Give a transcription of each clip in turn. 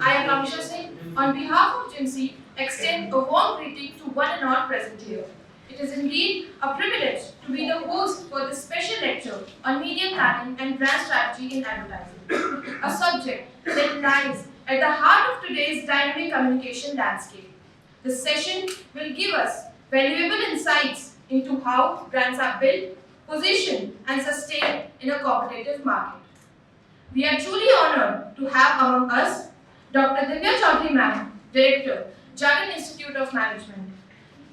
I, Akanksha Singh, on behalf of Jinsi, extend a warm greeting to one and all present here. It is indeed a privilege to be the host for this special lecture on media planning and brand strategy in advertising, a subject that lies at the heart of today's dynamic communication landscape. This session will give us valuable insights into how brands are built, positioned, and sustained in a competitive market. We are truly honored to have among us Dr. Divya Chaudhary Ma'am, Director, Jagan Institute of Management,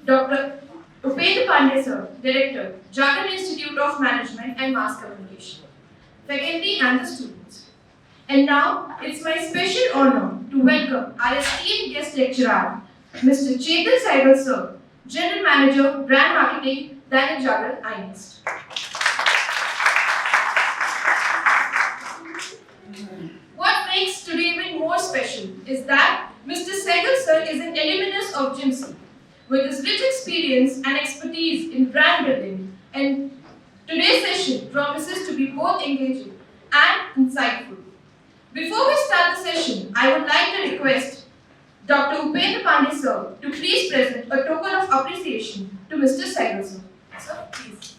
Dr. Upendra Pandey Sir, Director, Jagan Institute of Management and Mass Communication, faculty and the students. And now, it's my special honor to welcome our esteemed guest lecturer, Mr. Chetan Sehgal Sir, General Manager, Brand Marketing, Dainik Jagan, INEST. What makes today even more special is that Mr. Sehgal Sir is an alumnus of JIMC with his rich experience and expertise in brand building, and today's session promises to be both engaging and insightful. Before we start the session, I would like to request Dr. Upendra Pandey Sir to please present a token of appreciation to Mr. Sehgal Sir. Sir, please.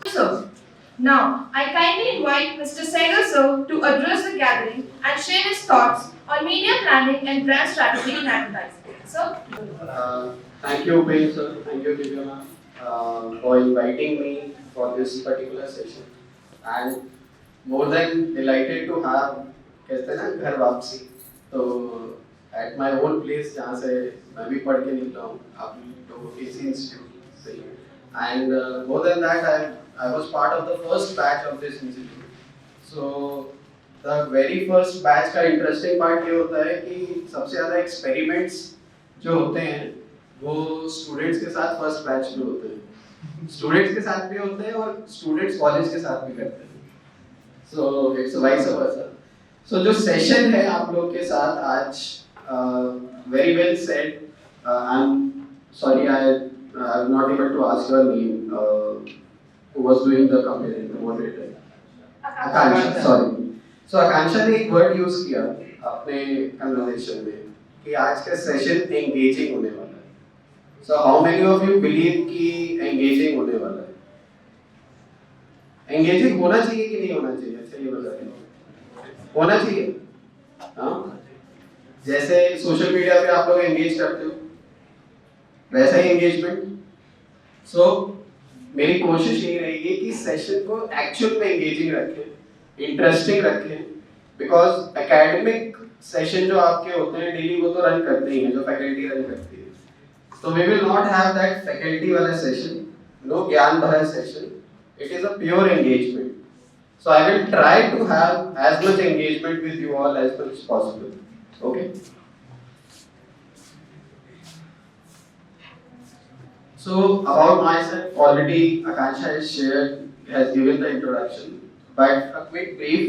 So, now I kindly invite Mr. Sehgal Sir to address the gathering and share his thoughts on media planning and brand strategy in advertising. Sir? Thank you, Upendra sir. Thank you, Divya ma'am, for inviting me for this particular session. And more than delighted to have, कहते हैं ना घर वापसी. तो at my own place जहाँ से मैं भी पढ़ के निकला हूँ, आप लोगों के इसी इंस्टीट्यूट से. And more than that, I was part of the first batch of this institute. So the very first batch का interesting part ये होता है कि सबसे ज़्यादा experiments जो होते हैं वो students के साथ first batch में होते हैं. Students के साथ भी होते हैं और students college के साथ भी करते हैं. So it's vice versa. So जो session है आप लोग के साथ आज very well said. I'm sorry I'm not able to ask your name. Who was doing the campaign, the moderator? Akansha. Sorry. So Akansha ने एक word use किया अपने conversation में कि आज का session engaging होने वाला है. So how many of you believe कि engaging होने वाला है? Engaging होना चाहिए कि नहीं होना चाहिए? अच्छा ये बताइए. होना चाहिए. हाँ. जैसे सोशल मीडिया पे आप लोग engage करते हो, वैसा ही engagement. So मेरी कोशिश यही रहेगी कि सेशन को एक्चुअल में एंगेजिंग रखें, इंटरेस्टिंग रखें, बिकॉज एकेडमिक सेशन जो आपके होते हैं डेली वो तो रन करते ही हैं, जो फैकल्टी रन करती है. तो we will not have that faculty वाला सेशन, नो ज्ञान भरा session. It is a pure engagement. So I will try to have as much engagement with you all as much as possible. Okay. So about myself, already Akansha has shared, has given the introduction, but a quick brief.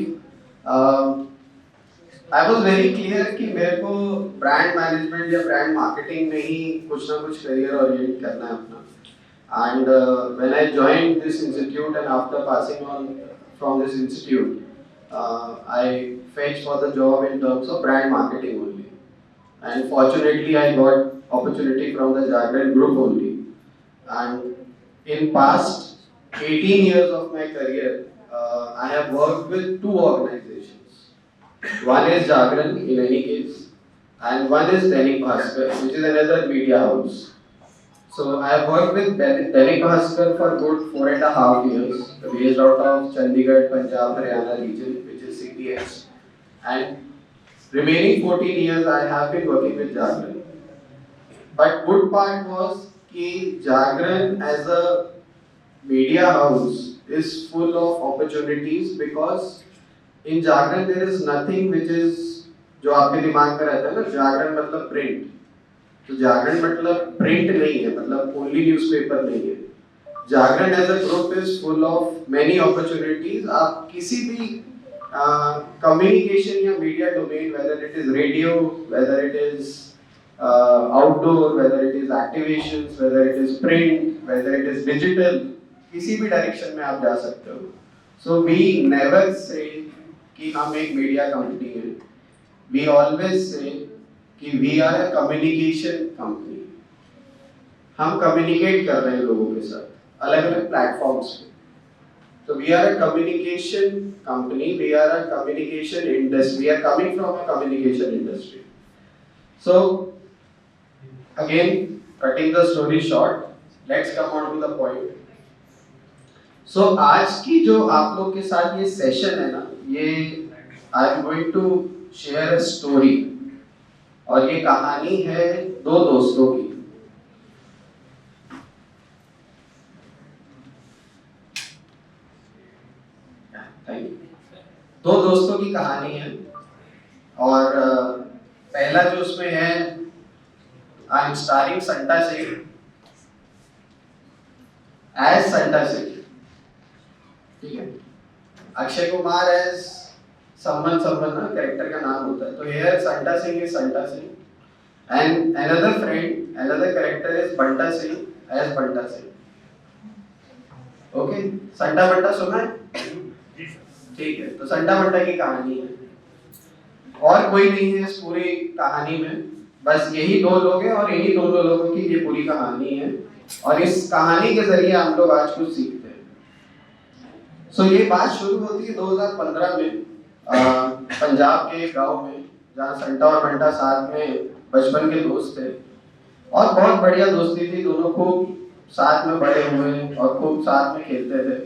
I was very clear कि मेरे को brand management या brand marketing में ही कुछ ना कुछ career orient करना है अपना. And when I joined this institute and after passing on from this institute, I fetched for the job in terms of brand marketing only. And fortunately, I got opportunity from the Jagan group only. And in past 18 years of my career, I have worked with two organizations. One is Jagran in any case, and one is Dainik Bhaskar, which is another media house. So I have worked with Dainik Bhaskar for good 4.5 years, based out of Chandigarh, Punjab, Haryana region, which is CTS. And remaining 14 years I have been working with Jagran. But good part was कि Jagran as a media house is full of opportunities because in Jagran there is nothing which is जो आपके दिमाग में रहता है ना जागरण मतलब print. तो जागरण मतलब प्रिंट नहीं है, मतलब ओनली न्यूज़पेपर नहीं है. Jagran as a group is full of many opportunities. आप किसी भी communication या media domain, whether it is radio, whether it is outdoor, whether it is activations, whether it is print, whether it is digital, किसी भी direction में आप जा सकते हो. So we never say कि हम एक मीडिया कंपनी है. We always say कि we are a communication company. हम कम्युनिकेट कर रहे हैं लोगों के साथ अलग अलग प्लेटफॉर्म्स पे. So we are a communication company. We are a communication industry. We are coming from a communication industry. So again, cutting the story short, let's come on to the point. So आज की जो आप लोग के साथ ये session है ना, ये I am going to share a story. और ये कहानी है दो दोस्तों की. दो दोस्तों की कहानी है. और पहला जो उसमें है, I am starring Santa Singh as Santa Singh. ठीक है. अक्षय कुमार एज सम्मन ना कैरेक्टर का नाम होता है. तो here Santa Singh is Santa Singh and another friend, another character is Banta Singh as Banta Singh. Okay. Santa Banta सुना है? ठीक है. तो संटा बंटा की कहानी है और कोई नहीं है इस पूरी कहानी में, बस यही दो लोग हैं और इन्हीं दोनों लोगों की ये पूरी कहानी है. और इस कहानी के जरिए हम लोग आज कुछ सीखते हैं. सो ये बात शुरू होती है 2015 में पंजाब के एक गांव में, जहाँ संटा और बंटा साथ में बचपन के दोस्त थे और बहुत बढ़िया दोस्ती थी. दोनों खूब साथ में बड़े हुए और खूब साथ में खेलते थे.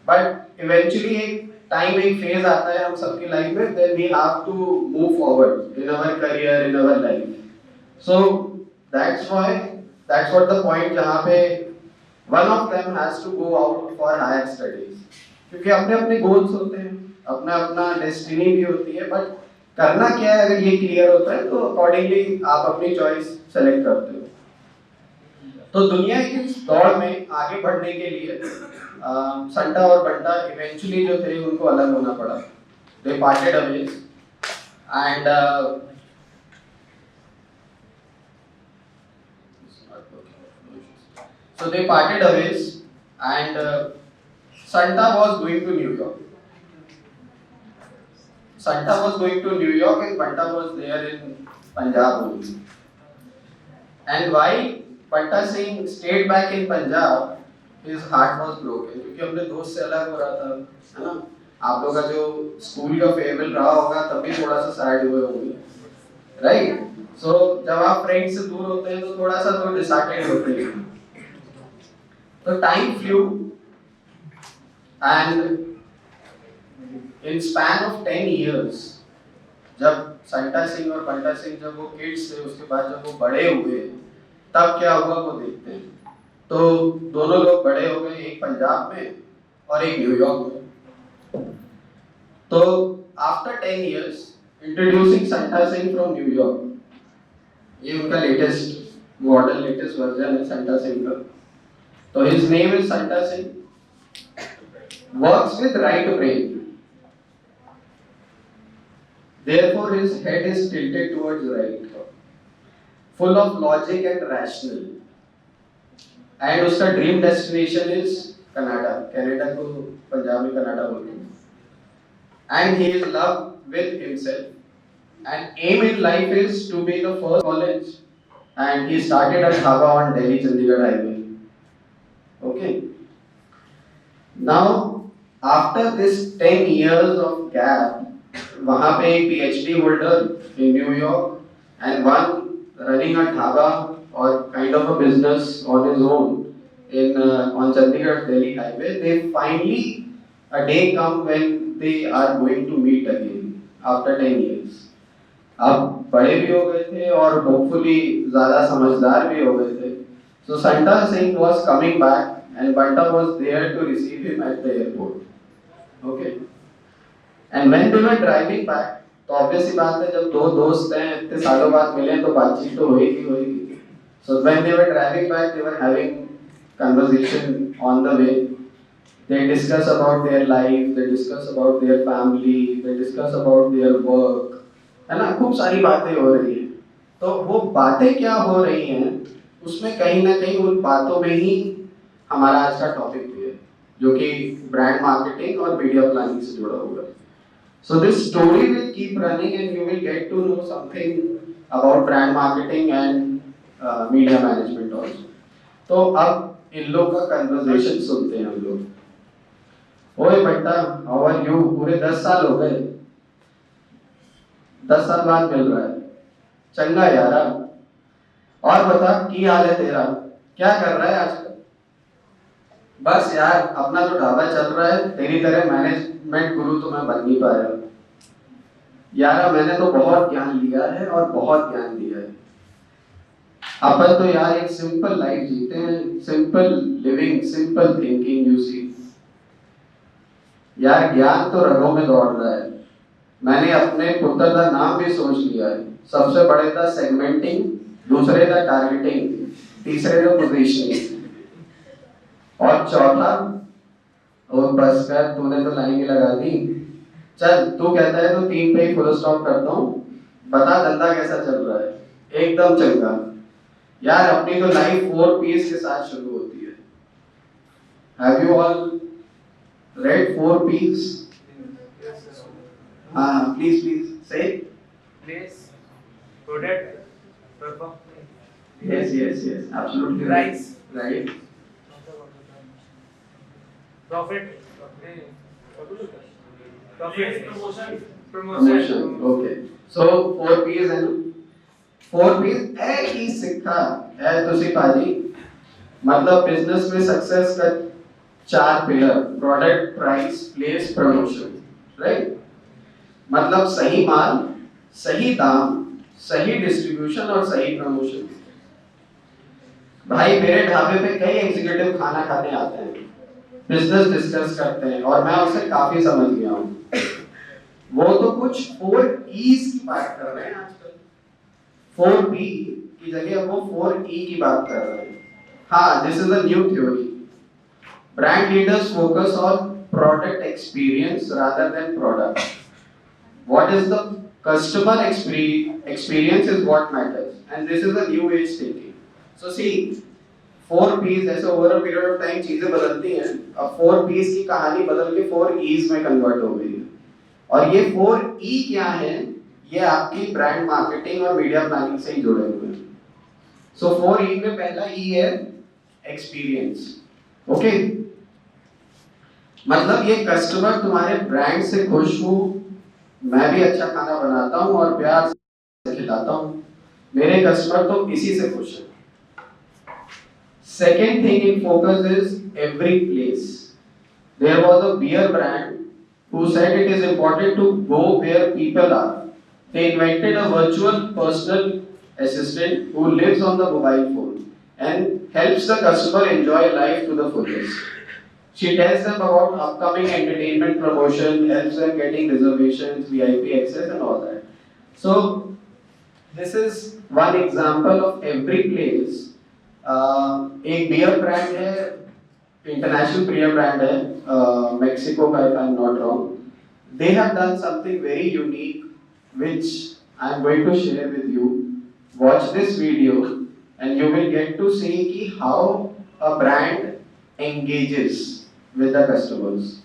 बट इवेंचुअली एक टाइम, एक फेज आता है हम सबकी लाइफ में, then we have to move forward in our career, in our life. So that's what the point जहाँ पे one of them has to go out for higher studies. क्योंकि अपने अपने गोल्स होते हैं, अपना अपना डेस्टिनी भी होती है, बट करना क्या है अगर ये क्लियर होता है तो अकॉर्डिंगली आप अपनी चॉइस सेलेक्ट करते हो. तो दुनिया की इस दौड़ में आगे बढ़ने के लिए संटा और बंटा इवेंचुअली जो थे उनको अलग होना पड़ा. They parted away and so they parted ways and Santa was going to New York. Santa was going to New York and Banta was there in Punjab only. And why Banta Singh stayed back in Punjab, his heart was broken. क्योंकि अपने दोस्त से अलग हो रहा था, है ना. आप लोगों का जो स्कूल का फेयरवेल रहा होगा तब भी थोड़ा सा सैड हुए होंगे, राइट. सो जब आप फ्रेंड से दूर होते हैं तो थोड़ा सा तो डिसअपॉइंटेड होते हैं. तो time flu and in span of 10 years, जब संटा सिंह और बंटा सिंह जब वो किड्स थे, उसके बाद जब वो बड़े हुए तब क्या हुआ वो देखते हैं. तो दोनों लोग बड़े हो गए, एक पंजाब में और एक न्यूयॉर्क में. तो after 10 years introducing Santa Singh from New York, ये उनका लेटेस्ट मॉडल, लेटेस्ट वर्जन है संटा सिंह का. तो his name is Santa Singh, works with right brain. Therefore, his head is tilted towards right, full of logic and rational. And उसका dream destination is Canada. Canada को पंजाब में Canada बोलते हैं. And he is love with himself. And aim in life is to be the first college. And he started at Dhaba on Delhi Chandigarh highway. Okay. Now, after this 10 years of gap, वहाँ पे एक PhD holder in New York and one running a dhaba और kind of a business on his own in on Chandigarh Delhi highway. They finally a day come when they are going to meet again after 10 years. अब बड़े भी हो गए थे और hopefully ज़्यादा समझदार भी हो गए थे. So Santa Singh was coming back and Banta was there to receive him at the airport. Okay. And when they were driving back, तो obviously बात है जब दो दोस्त हैं इतने सालों बाद मिले तो बातचीत तो होएगी. So when they were driving back, they were having conversation on the way. They discuss about their life, they discuss about their family, they discuss about their work, है ना, खूब सारी बातें हो रही हैं। तो वो बातें क्या हो रही हैं, उसमें कहीं ना कहीं उन बातों में ही हमारा आज का टॉपिक भी है, जो कि ब्रांड मार्केटिंग और मीडिया प्लानिंग से जुड़ा हुआ है। So this story will keep running and you will get to know something about brand marketing and media management also. तो अब इन लोग का कन्वर्सेशन सुनते हैं हम लोग। ओए बेटा, हाउ आर यू? पूरे 10 साल हो गए, 10 साल बाद मिल रहा है, चंगा यारा। और बता की हाल है तेरा, क्या कर रहा है आजकल? बस यार अपना तो ढाबा चल रहा है, तेरी तरह मैनेजमेंट गुरु तो मैं बन नहीं पाया यारा। मैंने तो बहुत ज्ञान लिया है और बहुत ज्ञान दिया है। अपन तो यार एक सिंपल लाइफ जीते हैं, simple living, simple thinking. You see यार, ज्ञान तो रगों में दौड़ रहा है। मैंने अपने पुत्र का नाम भी सोच लिया है। सबसे बड़े था सेगमेंटिंग, दूसरे था टारगेटिंग, तीसरे था पोजीशनिंग, और चौथा, और बस कर, तूने तो लाइन ही लगा दी। चल तू कहता है तो 3 पे ही फुल स्टॉप करता हूँ। बता धंधा कैसा चल रहा है? एकदम चंगा यार। अपनी तो लाइफ 4 P's के साथ शुरू होती है। Have you all read 4 P's? Please say. Place, product, perform. Yes, absolutely Price. Right. Profit. Profit. Promotion. Okay. So 4 P's है ना? 4 P's एक ही सिक्का है तुसी पाजी। मतलब बिजनेस में सक्सेस का 4 pillar: product, price, place, promotion. Right? मतलब सही माल, सही दाम, सही डिस्ट्रीब्यूशन और सही प्रमोशन। भाई मेरे ढाबे पे कई एग्जीक्यूटिव खाना खाने आते हैं, बिजनेस डिस्कस करते हैं, और मैं उससे काफी समझ गया हूँ। वो तो कुछ 4 E's की बात कर रहे हैं आजकल। 4 P की जगह वो 4 E की बात कर रहे हैं। हाँ, this is a new theory. Brand leaders focus on product experience rather than product. What is the customer experience is what matters, and this is a new age thinking. So see, 4 P's ऐसे over a period of time चीजें बदलती हैं। अब 4 P's की कहानी बदल के 4 E's में कन्वर्ट हो गई है। और ये 4 E क्या है? ये आपकी ब्रांड मार्केटिंग और मीडिया प्लानिंग से ही जुड़े हुए हैं। So 4 E में पहला E है एक्सपीरियंस। ओके, मतलब ये कस्टमर तुम्हारे ब्रांड से खुश हो, मैं भी अच्छा खाना बनाता हूँ और प्यार से खिलाता हूँ, मेरे कस्टमर तो इसी से खुश है। Second thing in focus is every place. There was a beer brand who said it is important to go where people are. They invented a virtual personal assistant who lives on the mobile phone and helps the customer enjoy life to the fullest. She tells them about upcoming entertainment promotion, helps them getting reservations, VIP access and all that. So this is one example of every place. एक beer brand है, international beer brand है, Mexico का, if I'm not wrong. They have done something very unique, which I am going to share with you. Watch this video, and you will get to see कि how a brand engages with the customers.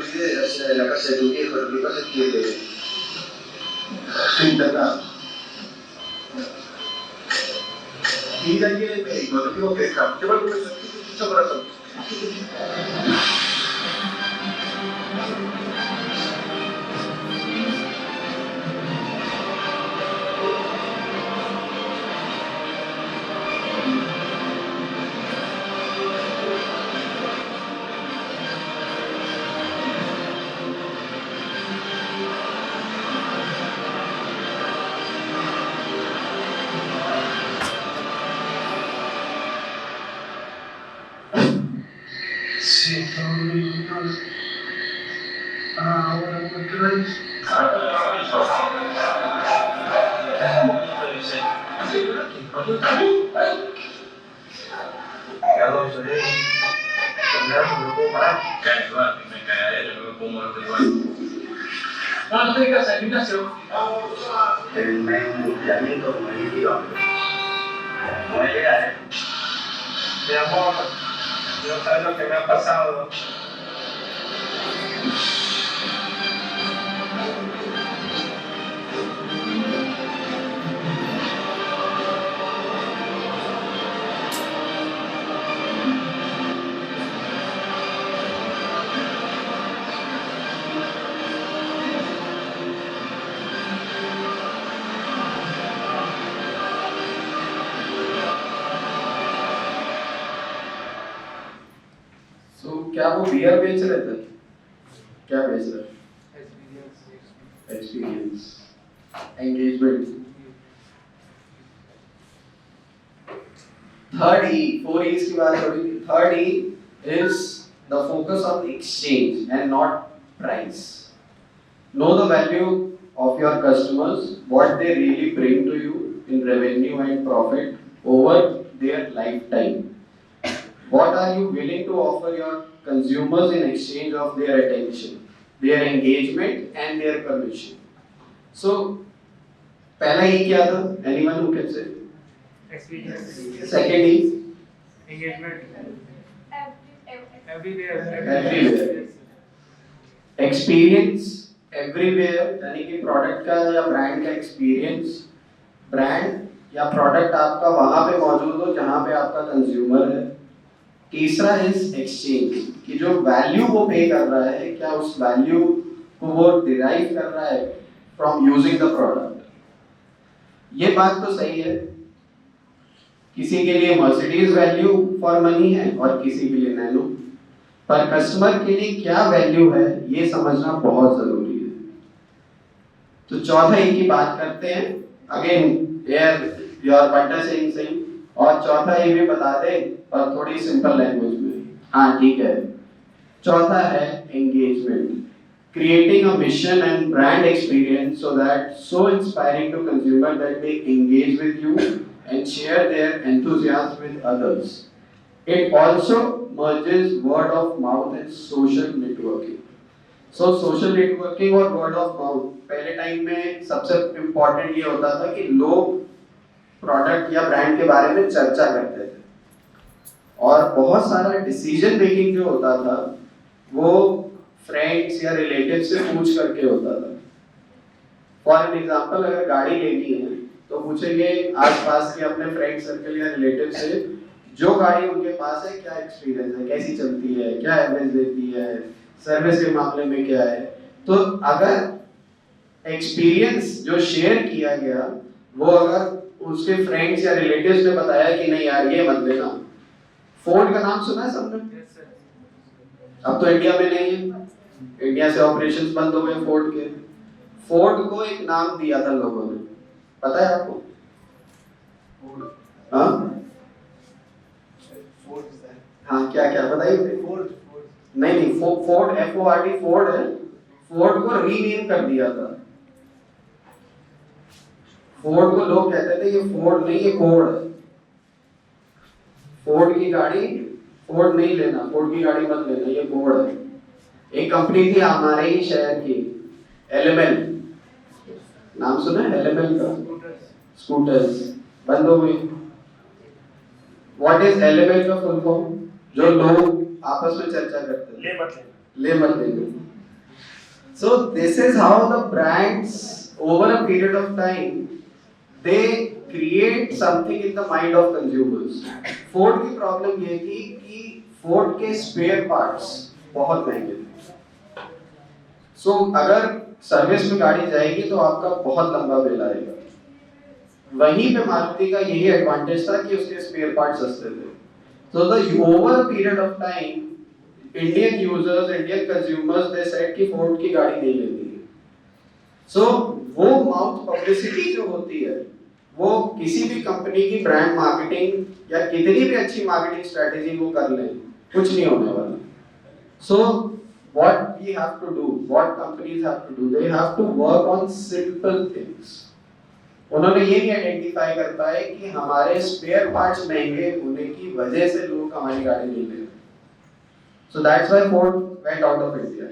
olvide la casa de tu viejo, lo que pasa es que estoy internado. Y de ahí el médico, no tengo que dejar. ¿Qué va a comer? Mucho corazón. Sí, todo bien. Ahora, ¿por qué lo dices? Carlos, me caeré, yo no me puedo mover igual. No te digas al gimnasio. El enfriamiento cognitivo. No es legal, Mi amor, no sabes lo que me ha pasado. क्या वो beer बेच रहे थे? क्या बेच रहे? Experience, engagement. Third ई, 4 E's की बात हो रही थी। Third E is the focus on the exchange and not price. Know the value of your customers, what they really bring to you in revenue and profit over their lifetime. What are you willing to offer your consumers in exchange of their attention, their engagement and their permission? So, पहला E क्या था? Anyone who can say? Experience. Second E? Engagement. Everywhere. Everywhere. Experience everywhere, यानी कि product का या brand का experience, brand या product आपका वहां पे मौजूद हो जहां पे आपका कंज्यूमर है। तीसरा इज एक्सचेंज, कि जो वैल्यू वो पे कर रहा है, क्या उस वैल्यू को वो डिराइव कर रहा है फ्रॉम यूजिंग द प्रोडक्ट। ये बात तो सही है, किसी के लिए मर्सिडीज वैल्यू फॉर मनी है और किसी के लिए नैनो, पर कस्टमर के लिए क्या वैल्यू है ये समझना बहुत जरूरी है। तो चौथा E की बात करते हैं। अगेन यार योर बंटा सेइंग और चौथा E भी बता दे पर थोड़ी सिंपल लैंग्वेज में। हाँ ठीक है। चौथा है engagement, creating a mission and brand experience so that so inspiring to consumer that they engage with you and share their enthusiasm with others. It also merges word of mouth and social networking. So social networking और word of mouth पहले time में सबसे important ये होता था कि लोग product या ब्रांड के बारे में चर्चा करते थे और बहुत सारा डिसीजन मेकिंग जो होता था वो फ्रेंड्स या रिलेटिव से पूछ करके होता था। फॉर एन एग्जाम्पल, अगर गाड़ी लेनी है तो पूछेंगे आसपास के अपने फ्रेंड सर्कल या रिलेटिव से जो गाड़ी उनके पास है, क्या एक्सपीरियंस है, कैसी चलती है, क्या एवरेज देती है, सर्विस के मामले में क्या है। तो अगर एक्सपीरियंस जो शेयर किया गया वो अगर उसके फ्रेंड्स या रिलेटिव्स ने बताया कि नहीं यार ये मत लेना। फोर्ड का नाम सुना है सबने? अब तो इंडिया में नहीं है, इंडिया से ऑपरेशंस बंद हो गए फोर्ड के। फोर्ड को एक नाम दिया था लोगों ने, पता है आपको? हाँ हाँ, क्या क्या बताइए? नहीं, फोर्ड FORD फोर्ड है। फोर्ड को रीनेम कर दिया था। फोर्ड को लोग कहते थे ये फोर्ड नहीं, ये कोड है। फोर्ड की गाड़ी फोर्ड नहीं लेना, फोर्ड की गाड़ी मत लेना, ये कोड है। एक कंपनी थी हमारे ही शहर की, LML, नाम सुना है LML का? स्कूटर्स बंद हो गई। व्हाट इज LML का फुल फॉर्म? जो लोग आपस में चर्चा करते हैं, ले मत लेना। So this is how the brands over a period of time they create something in the mind of consumers. Ford की प्रॉब्लम ये थी कि Ford के स्पेयर पार्ट्स बहुत महंगे थे. So अगर सर्विस में गाड़ी जाएगी तो आपका बहुत लंबा बिल आएगा. वहीं पे मारुति का यही एडवांटेज था कि उसके स्पेयर पार्ट सस्ते थे. So the over a period of time, Indian users, Indian consumers, they said कि Ford की गाड़ी नहीं लेनी है. So वो माउथ पब्लिसिटी जो होती है, वो किसी भी कंपनी की ब्रांड मार्केटिंग या कितनी भी अच्छी मार्केटिंग स्ट्रेटेजी वो कर लें, कुछ नहीं होने वाला. So what we have to do, what companies have to do, they have to work on simple things. उन्होंने ये नहीं आइडेंटिफाई कर पाए कि हमारे स्पेयर पार्ट्स महंगे होने की वजह से लोग हमारी गाड़ी नहीं ले रहे. So that's why Ford went out of India.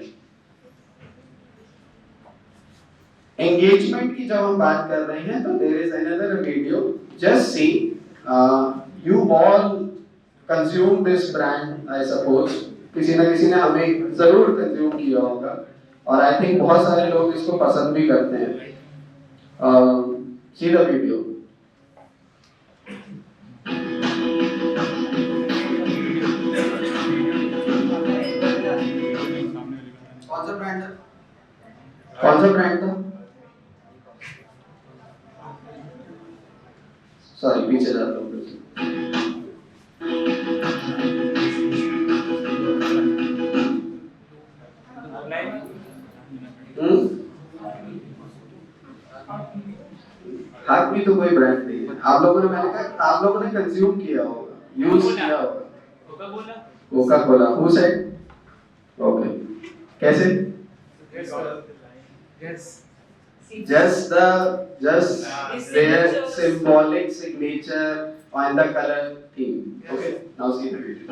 Engagement की जब हम बात कर रहे हैं तो there is another video. Just see, you all consume this brand, I suppose. किसी न किसी ने हमें जरूर कंज्यूम किया होगा और I think बहुत सारे लोग इसको पसंद भी करते हैं. See the video. कौन सा ब्रांड था? कौन सा ब्रांड था? सॉरी पीछे जाता हूँ. हाथ में तो कोई ब्रांड नहीं है. आप लोगों ने, मैंने कहा आप लोगों ने कंज्यूम किया होगा, यूज किया होगा. Coca Cola. Who said? Okay. कैसे? Just their symbolic signature on the color theme. Okay. Now see the video.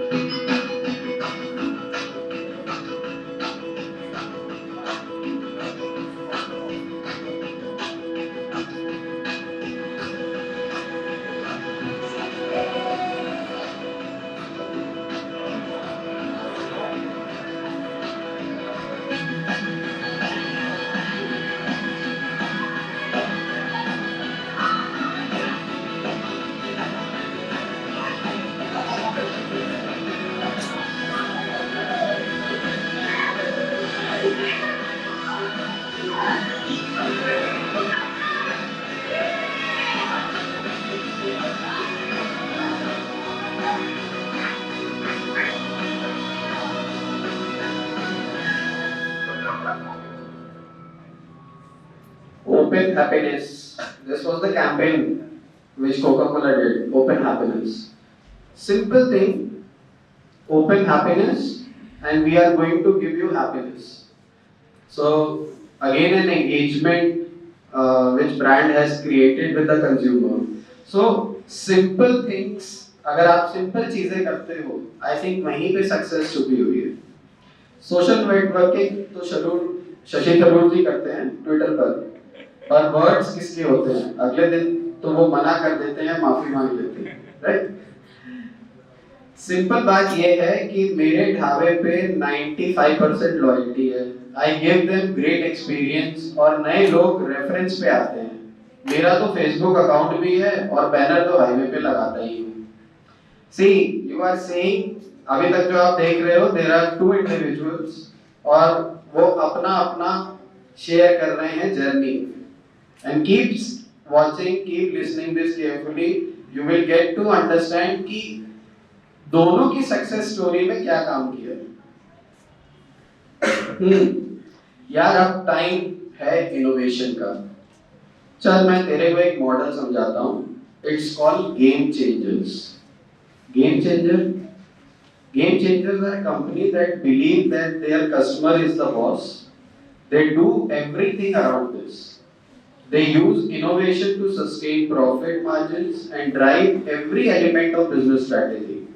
Open happiness. This was the campaign which Coca-Cola did. Open happiness. Simple thing. Open happiness, and we are going to give you happiness. So again, an engagement which brand has created with the consumer. So simple things. अगर आप simple चीजें करते हो, I think वहीं पे success छुपी हुई है. सोशल नेटवर्किंग तो शशि थरूर जी करते हैं ट्विटर पर. और वर्ड्स किसके होते हैं? अगले दिन तो वो मना कर देते हैं, माफी मांग लेते हैं, राइट? सिंपल बात ये है कि मेरे ढाबे पे 95% लॉयल्टी है. I give them great experience और नए लोग रेफरेंस पे आते हैं. मेरा तो फेसबुक अकाउंट भी है और बैनर तो हाईवे पे लगाता ही हूँ. सी यू आर सेइंग, अभी तक जो आप देख रहे हो, देयर आर टू इंडिविजुअल्स और वो अपना अपना शेयर कर रहे हैं journey. And keep watching, keep listening this carefully. You will get to understand कि दोनों की सक्सेस स्टोरी में क्या काम किया. यार अब टाइम है इनोवेशन का. चल मैं तेरे को एक मॉडल समझाता हूँ. It's called game changers. Game changer. Game changers are a company that believe that their customer is the boss. They do everything around this. They use innovation to sustain profit margins and drive every element of business strategy.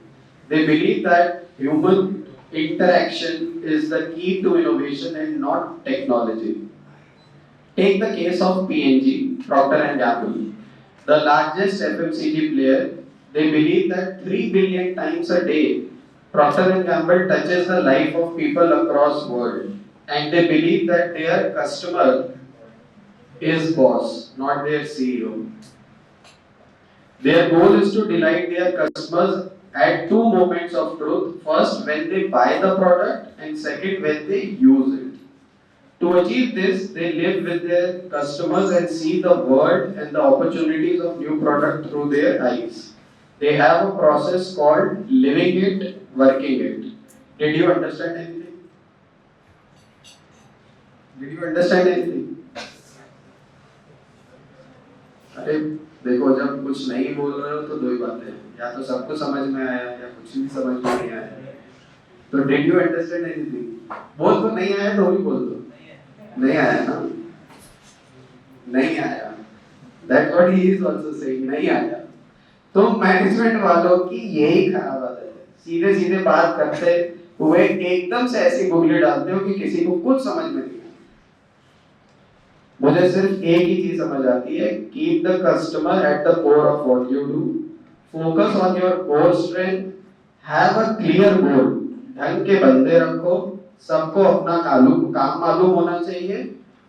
They believe that human interaction is the key to innovation and not technology. Take the case of P&G, Procter & Gamble, the largest FMCG player. They believe that 3 billion times a day, Procter & Gamble touches the life of people across the world. and they believe that their customer is boss, not their CEO. Their goal is to delight their customers at two moments of truth. First, when they buy the product, and second, when they use it. To achieve this, they live with their customers and see the world and the opportunities of new product through their eyes. They have a process called living it, working it. Did you understand anything? Did you understand anything? अरे देखो, जब कुछ नहीं बोल रहे हो तो दो ही बातें हैं, या तो सबको समझ में आया या कुछ भी समझ में नहीं आया. तो डिड यू अंडरस्टैंड एनीथिंग? बोल तो नहीं आया तो भी बोल दो. नहीं आया ना? नहीं आया. That's what he is also saying. नहीं आया. तो मैनेजमेंट वालों की यही खराब आदत है. सीधे सीधे बात करते हुए एकदम से ऐसी गुगली डालते हो कि किसी को कुछ समझ में नहीं. मुझे सिर्फ एक ही चीज समझ आती है, keep the customer at the core of what you do, focus on your core strength, have a clear goal, ढंग के बंदे रखो, सबको अपना काम मालूम होना चाहिए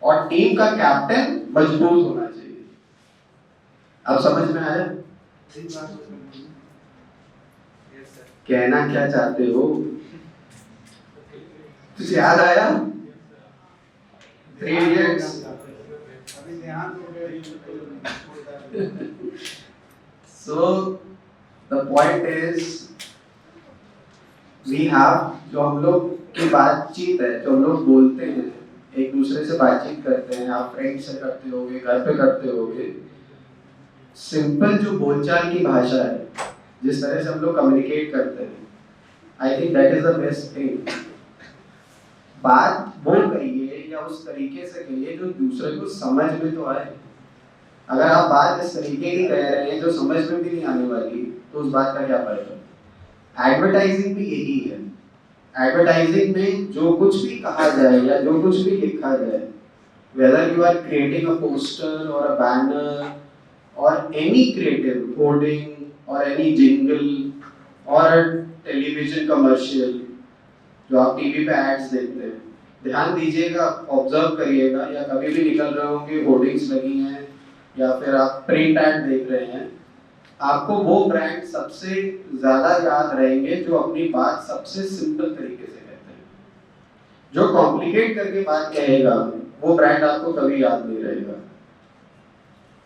और टीम का कैप्टन मजबूत होना चाहिए. अब समझ में आया कहना क्या चाहते हो? तुझे याद आया? Three Idiots. So the point is we have, जो हम लोग की बातचीत है, जो हम लोग बोलते हैं, एक दूसरे से बातचीत करते हैं, आप फ्रेंड से करते होगे, घर पे करते होगे, सिंपल जो बोलचाल की भाषा है, जिस तरह से हम लोग कम्युनिकेट करते हैं, I think that is the best thing. बात वो कहिए या उस तरीके से कहिए जो दूसरे को समझ में तो आए. अगर आप बात इस तरीके की कह रहे हैं जो समझ में भी नहीं आने वाली, तो उस बात का क्या फायदा? एडवर्टाइजिंग भी यही है. एडवर्टाइजिंग में जो कुछ भी कहा जाए या जो कुछ भी लिखा जाए, whether you are creating a poster or a banner or any creative hoarding or any jingle or a television commercial, जो आप टीवी पे एड्स देखते हैं, ध्यान दीजिएगा, ऑब्जर्व करिएगा, या कभी भी निकल रहे होंगे, होर्डिंग्स लगी हैं या फिर आप प्रिंट एड देख रहे हैं, आपको वो ब्रांड सबसे ज्यादा याद रहेंगे जो अपनी बात सबसे सिंपल तरीके से कहते हैं. जो कॉम्प्लिकेट करके बात कहेगा वो ब्रांड आपको कभी याद नहीं रहेगा.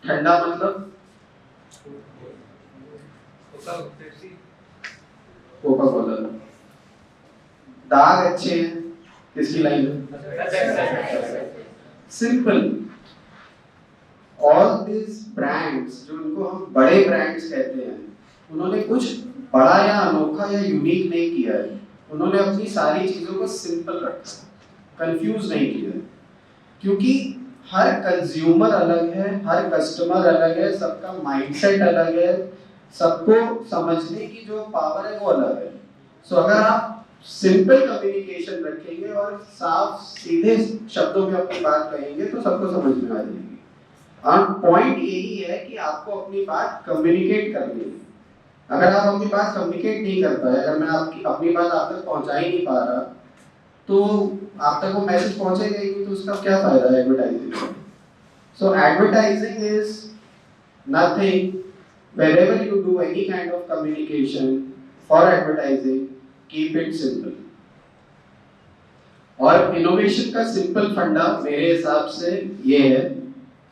ठंडा मतलब कोका कोला. दाग अच्छे हैं, किसकी लाइन है? सिंपल. ऑल दिस ब्रांड्स जो उनको हम बड़े ब्रांड्स कहते हैं, उन्होंने कुछ बड़ा या अनोखा या यूनिक नहीं किया है. उन्होंने अपनी सारी चीजों को सिंपल रखा, कंफ्यूज नहीं किया, क्योंकि हर कंज्यूमर अलग है, हर कस्टमर अलग है, सबका माइंडसेट अलग है, सबको समझने की जो पावर है वो अलग है. सो अगर आप सिंपल कम्युनिकेशन रखेंगे और साफ सीधे शब्दों में अपनी बात कहेंगे तो सबको समझ में आ जाएगी. और पॉइंट यही है कि आपको अपनी बात कम्युनिकेट करनी है. अगर आप अपनी बात कम्युनिकेट नहीं कर पाए, अगर मैं आपकी अपनी बात आप तक पहुंचा ही नहीं पा रहा, तो आप तक वो मैसेज पहुंचेगा ही नहीं, तो उसका क्या फायदा है एडवर्टाइजिंग का? So advertising is nothing. wherever you do any kind of communication for advertising, keep it simple. और इनोवेशन का सिंपल फंडा मेरे हिसाब से ये है,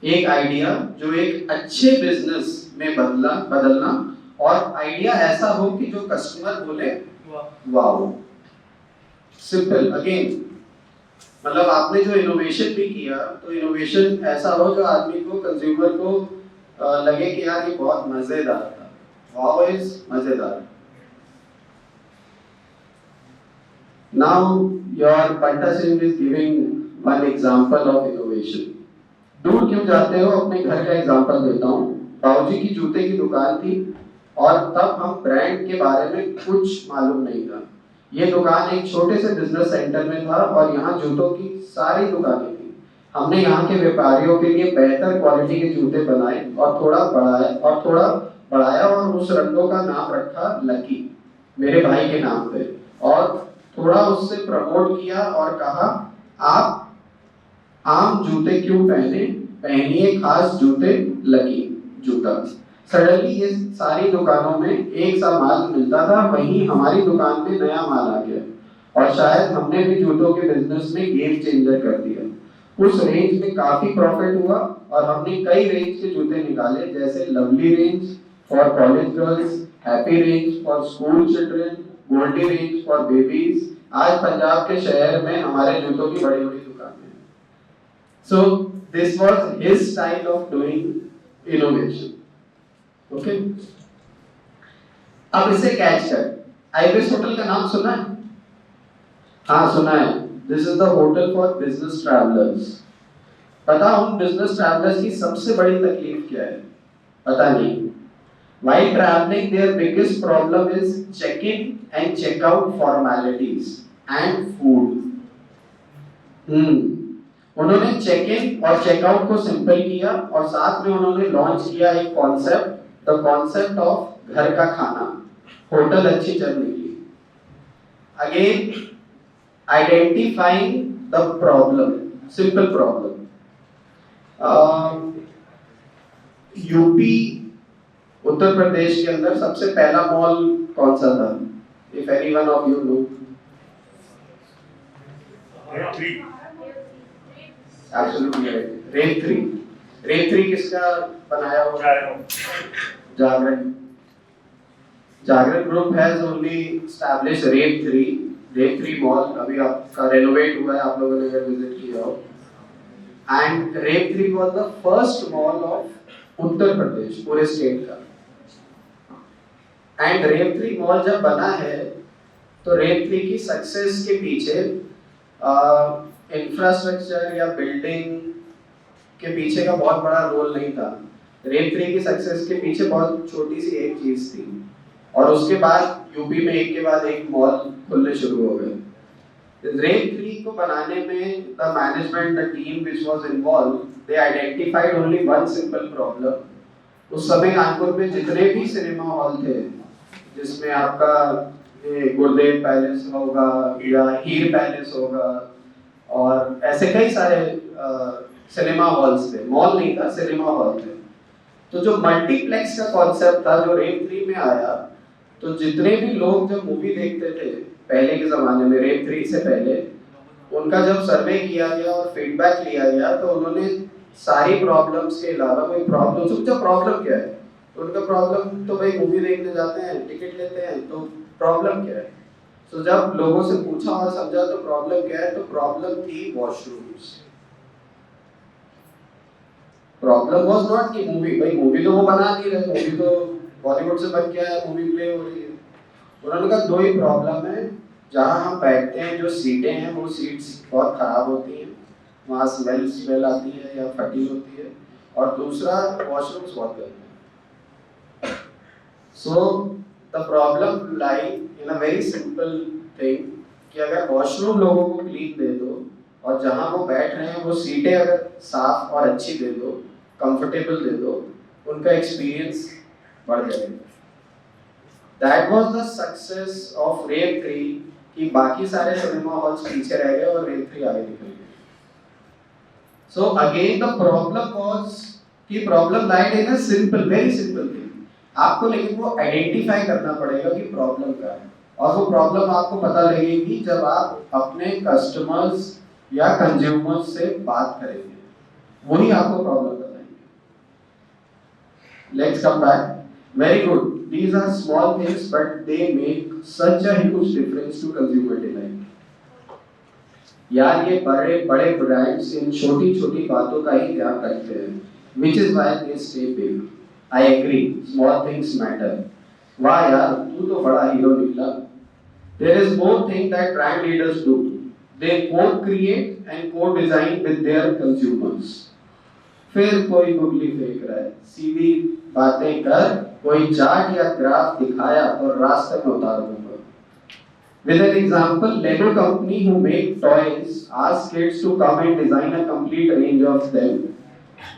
एक आइडिया जो एक अच्छे बिजनेस में बदलना और आइडिया ऐसा हो कि जो कस्टमर बोले वाओ. सिंपल. अगेन मतलब आपने जो इनोवेशन भी किया, तो इनोवेशन ऐसा हो जो आदमी को, कंज्यूमर को लगे कि यार ये बहुत मजेदार था. वाओ इज मजेदार. Now your Panta Singh is giving one example of innovation. दूर क्यों जाते हो, अपने घर का एग्जांपल देता हूँ. बाबूजी की जूते की दुकान थी और तब हम ब्रांड के बारे में कुछ मालूम नहीं था. ये दुकान एक छोटे से बिजनेस सेंटर में था और यहाँ जूतों की सारी दुकानें थी. हमने यहाँ के व्यापारियों के लिए बेहतर क्वालिटी के जूते बनाए और थोड़ा बढ़ाया और उस रंगों का नाम रखा लकी, मेरे भाई के नाम पे, और थोड़ा उससे प्रमोट किया और कहा आप आम जूते क्यों पहने, पहनिए खास जूते लकी जूता। सडनली ये सारी दुकानों में एक सा माल मिलता था, वहीं हमारी दुकान में नया माल आ गया और शायद हमने भी जूतों के बिजनेस में गेम चेंजर कर दिया। उस रेंज में काफी प्रॉफिट हुआ और हमने कई रेंज के जूते निकाले, जैसे lovely range for college girls, happy range for school children, Goldie range for babies. आज पंजाब के शहर में हमारे जूतों की बड़ी बड़ी दुकानें हैं। So this was his style of doing innovation. Okay? अब इसे कैच कर। आइबिस होटल का नाम सुना है? हाँ सुना है। This is the hotel for business travelers. पता उन business travelers की सबसे बड़ी तकलीफ क्या है? पता नहीं। While traveling, their biggest problem is check-in and check-out formalities and food. उन्होंने चेक इन और चेकआउट को सिंपल किया और साथ में उन्होंने लॉन्च किया एक कॉन्सेप्ट, द कॉन्सेप्ट ऑफ घर का खाना। होटल अच्छी चल निकली। Again identifying the problem, simple problem. UP Uttar Pradesh के अंदर सबसे पहला मॉल कौन सा था? If anyone of you know. Absolutely right. Rave 3. Rave 3 किसका बनाया हुआ है? Jagran. Jagran group has only established Rave 3. Rave 3 mall अभी आपका रेनोवेट हुआ है, आप लोगों ने अगर विजिट किया हो। And Rave 3 was the first mall of Uttar Pradesh, पूरे स्टेट का। And Rave 3 मॉल जब बना है तो Rave 3 की सक्सेस के पीछे इंफ्रास्ट्रक्चर या बिल्डिंग के पीछे का बहुत बड़ा रोल नहीं था। रेव 3 की सक्सेस के पीछे बहुत छोटी सी एक चीज थी और उसके बाद यूपी में एक के बाद एक मॉल खुलने शुरू हो गए। रेव 3 को बनाने में the management, the team which was involve, they identified only one simple problem. उस समय कानपुर में जितने भी सिनेमा हॉल थे, जिसमें आपका गुरुदेव पैलेस होगा या हीर पैलेस होगा और ऐसे कई सारे सिनेमा हॉल्स थे, मॉल नहीं था, सिनेमा हॉल थे। तो जो मल्टीप्लेक्स का कॉन्सेप्ट था जो रेव 3 में आया, तो जितने भी लोग जब मूवी देखते थे पहले के जमाने में, रेव 3 से पहले, उनका जब सर्वे किया गया और फीडबैक लिया गया तो उन्होंने सारी प्रॉब्लम्स के अलावा कोई प्रॉब्लम, सोचा प्रॉब्लम क्या है, तो उनका प्रॉब्लम तो भाई मूवी देखने जाते हैं, टिकट लेते हैं, तो प्रॉब्लम क्या है। तो जब लोगों से पूछा और समझा तो प्रॉब्लम क्या है, तो प्रॉब्लम थी वॉशरूम्स। प्रॉब्लम वाज नॉट कि मूवी, भाई मूवी तो वो बना नहीं रहे, मूवी तो बॉलीवुड से बन के आया, मूवी प्ले हो रही है। उन्होंने कहा दो ही प्रॉब्लम है, जहां हम बैठते हैं जो सीटें हैं वो सीट्स बहुत खराब होती हैं, वहां स्मेल आती है या फटी होती है, और दूसरा वॉशरूम्स बहुत गंदे हैं। So the problem lie in a very simple thing कि अगर वॉशरूम लोगों को क्लीन दे दो और जहां वो बैठ रहे हैं वो सीटें अगर साफ और अच्छी दे दो, कंफर्टेबल दे दो, उनका एक्सपीरियंस बढ़ जाएगा। That was the success of Rave 3 कि बाकी सारे सिनेमा हॉल्स पीछे रह गए और रेव 3 आगे निकल गए। So again the problem was कि problem lied in a simple, very simple thing. आपको लेकिन वो आइडेंटिफाई करना पड़ेगा कि प्रॉब्लम क्या है, और वो प्रॉब्लम आपको पता लगेगी जब आप अपने कस्टमर्स या कंज्यूमर्स से बात करेंगे, वही आपको प्रॉब्लम बताएंगे। Let's come back. Very good, these are small things but they make such a huge difference to consumer delight। यार ये बड़े बड़े ब्रांड्स इन छोटी छोटी बातों का ही ध्यान रखते हैं, which is why they stay big। I agree, small things matter। वाह यार, तू तो बड़ा हीरो निकला। There is more thing that brand leaders do। They co-create and co-design with their consumers। फिर कोई गुगली फेंक रहा है, सीधी बातें कर, कोई चार्ट या ग्राफ दिखाया तो रास्ते में उतार दूंगा। With an example, Lego company who make toys ask kids to come and design a complete range of them।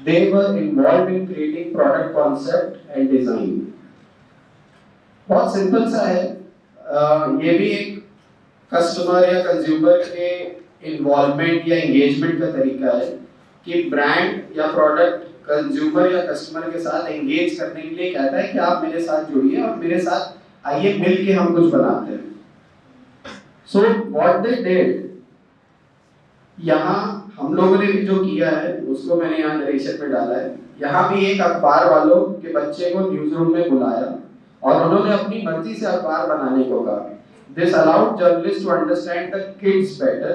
They were involved in creating product concept and design। बहुत सिंपल सा है, ये भी एक कस्टमर या कंज्यूमर के involvement या engagement का तरीका है कि ब्रांड या प्रोडक्ट कंज्यूमर या कस्टमर के साथ एंगेज करने के लिए कहता है कि आप मेरे साथ जुड़िए और मेरे साथ आइए, मिल के हम कुछ बनाते हैं। सो व्हाट दे डिड, यहाँ हम लोगों ने भी जो किया है उसको मैंने यहाँ नरेशन में डाला है। यहाँ भी एक अखबार वालों के बच्चे को न्यूज रूम में बुलाया और उन्होंने अपनी मर्जी से अखबार बनाने को कहा। This allowed journalists to understand the kids better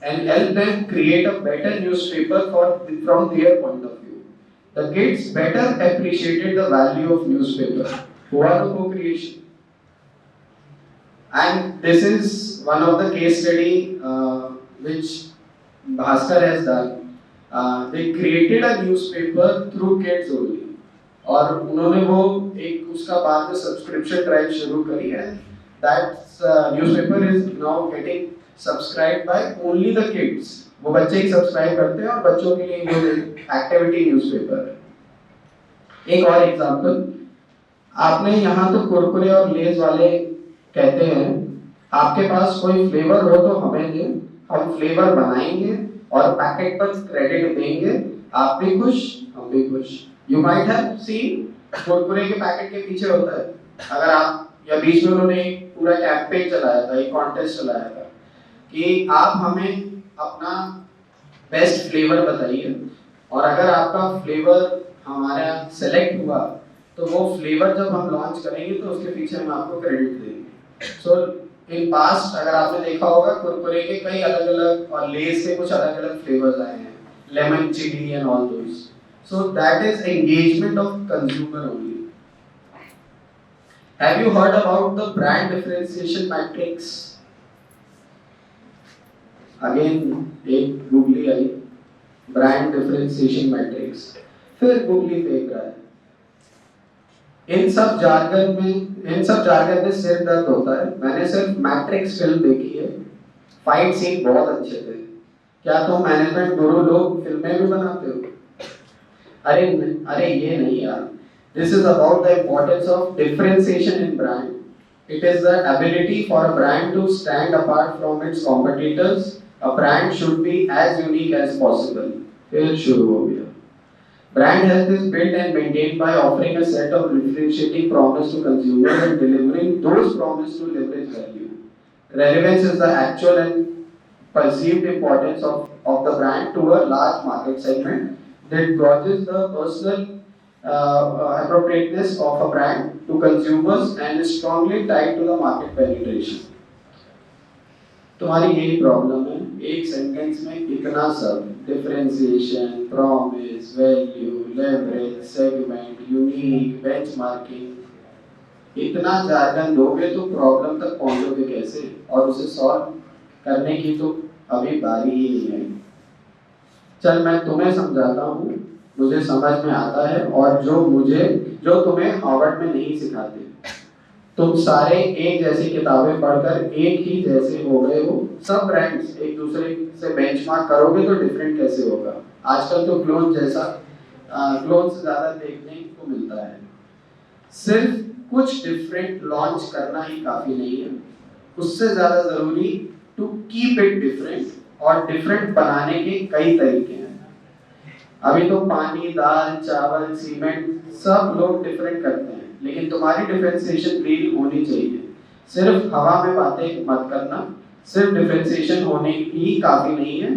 and help them create a better newspaper from their point of view. The kids better appreciated the value of newspaper. हुआ तो co-creation. And this is one of the case study which Bhaskar has done. They created a newspaper through kids only. और उन्होंने वो एक उसका बाद में subscription drive शुरू करी है। That newspaper is now getting subscribed by only the kids. वो बच्चे ही सब्सक्राइब करते हैं और बच्चों के लिए वो एक्टिविटी न्यूज़पेपर है। एक और एग्जांपल, आपने यहाँ तो कुरकुरे और लेज वाले कहते हैं, आपके पास कोई फ्लेवर हो तो हमें दें, हम फ्लेवर बनाएंगे और पैकेट पर क्रेडिट देंगे, आप भी खुश हम भी खुश। You might have seen Kurkure के पैकेट के पीछे होता है, अगर आप या बीच में उन्होंने एक पूरा कैंपेन चलाया था, एक कॉन्टेस्ट चलाया था कि आप हमें अपना बेस्ट फ्लेवर बताइए और अगर आपका फ्लेवर हमारा सेलेक्ट हुआ तो वो फ्लेवर जब हम लॉन्च करेंगे तो उसके पीछे हम आपको क्रेडिट देंगे। सो इन पास्ट अगर आपने देखा होगा कुरकुरे के कई अलग अलग और लेस के कुछ अलग अलग फ्लेवर्स आए हैं, lemon chilli and all those. So that is engagement of consumer only. Have you heard about the brand differentiation matrix? Again, एक गूगली आई, brand differentiation matrix, फिर गूगली फेंक रहा है। इन सब जार्गन में सिर दर्द होता है। मैंने सिर्फ मैट्रिक्स फिल्म देखी है, फाइट सीन बहुत अच्छे थे। क्या तुम मैनेजमेंट गुरु लोग फिल्में भी बनाते हो? अरे ये नहीं यार। This is about the importance of differentiation in brand. It is the ability for a brand to stand apart from its competitors. A brand should be as unique as possible. फिर शुरू हो गया। Brand health is built and maintained by offering a set of differentiating promise to consumers and delivering those promises to leverage value. Relevance is the actual and perceived importance of the brand to a large market segment that gauges the personal appropriateness of a brand to consumers and is strongly tied to the market penetration. तुम्हारी यही problem है, एक sentence में इतना सब differentiation, promise, value, leverage, segment, unique, benchmarking, इतना jargon दोगे तो प्रॉब्लम तक पहुंचोगे कैसे? और उसे सॉल्व करने की तो अभी बारी ही नहीं आई। चल मैं तुम्हें समझाता हूँ, मुझे समझ में आता है और जो तुम्हें हार्वर्ड में नहीं सिखाते। तुम सारे एक जैसी किताबें पढ़कर एक ही जैसे हो गए हो। सब ब्रांड्स एक दूसरे से बेंचमार्क करोगे तो डिफरेंट कैसे होगा? आजकल तो क्लोन से ज़्यादा देखने को मिलता है। सिर्फ कुछ डिफरेंट लॉन्च करना ही काफ़ी नहीं है, उससे ज़्यादा ज़रूरी टू कीप इट डिफरेंट, और डिफरेंट बनाने के कई तरीके हैं। अभी तो पानी, दाल, चावल, सीमेंट सब लोग डिफरेंट करते हैं, लेकिन तुम्हारी डिफरेंशिएशन रियल होनी चाहिए। सिर्फ हवा में बातें मत करना, सिर्फ डिफरेंशिएशन होने ही काफी नहीं है,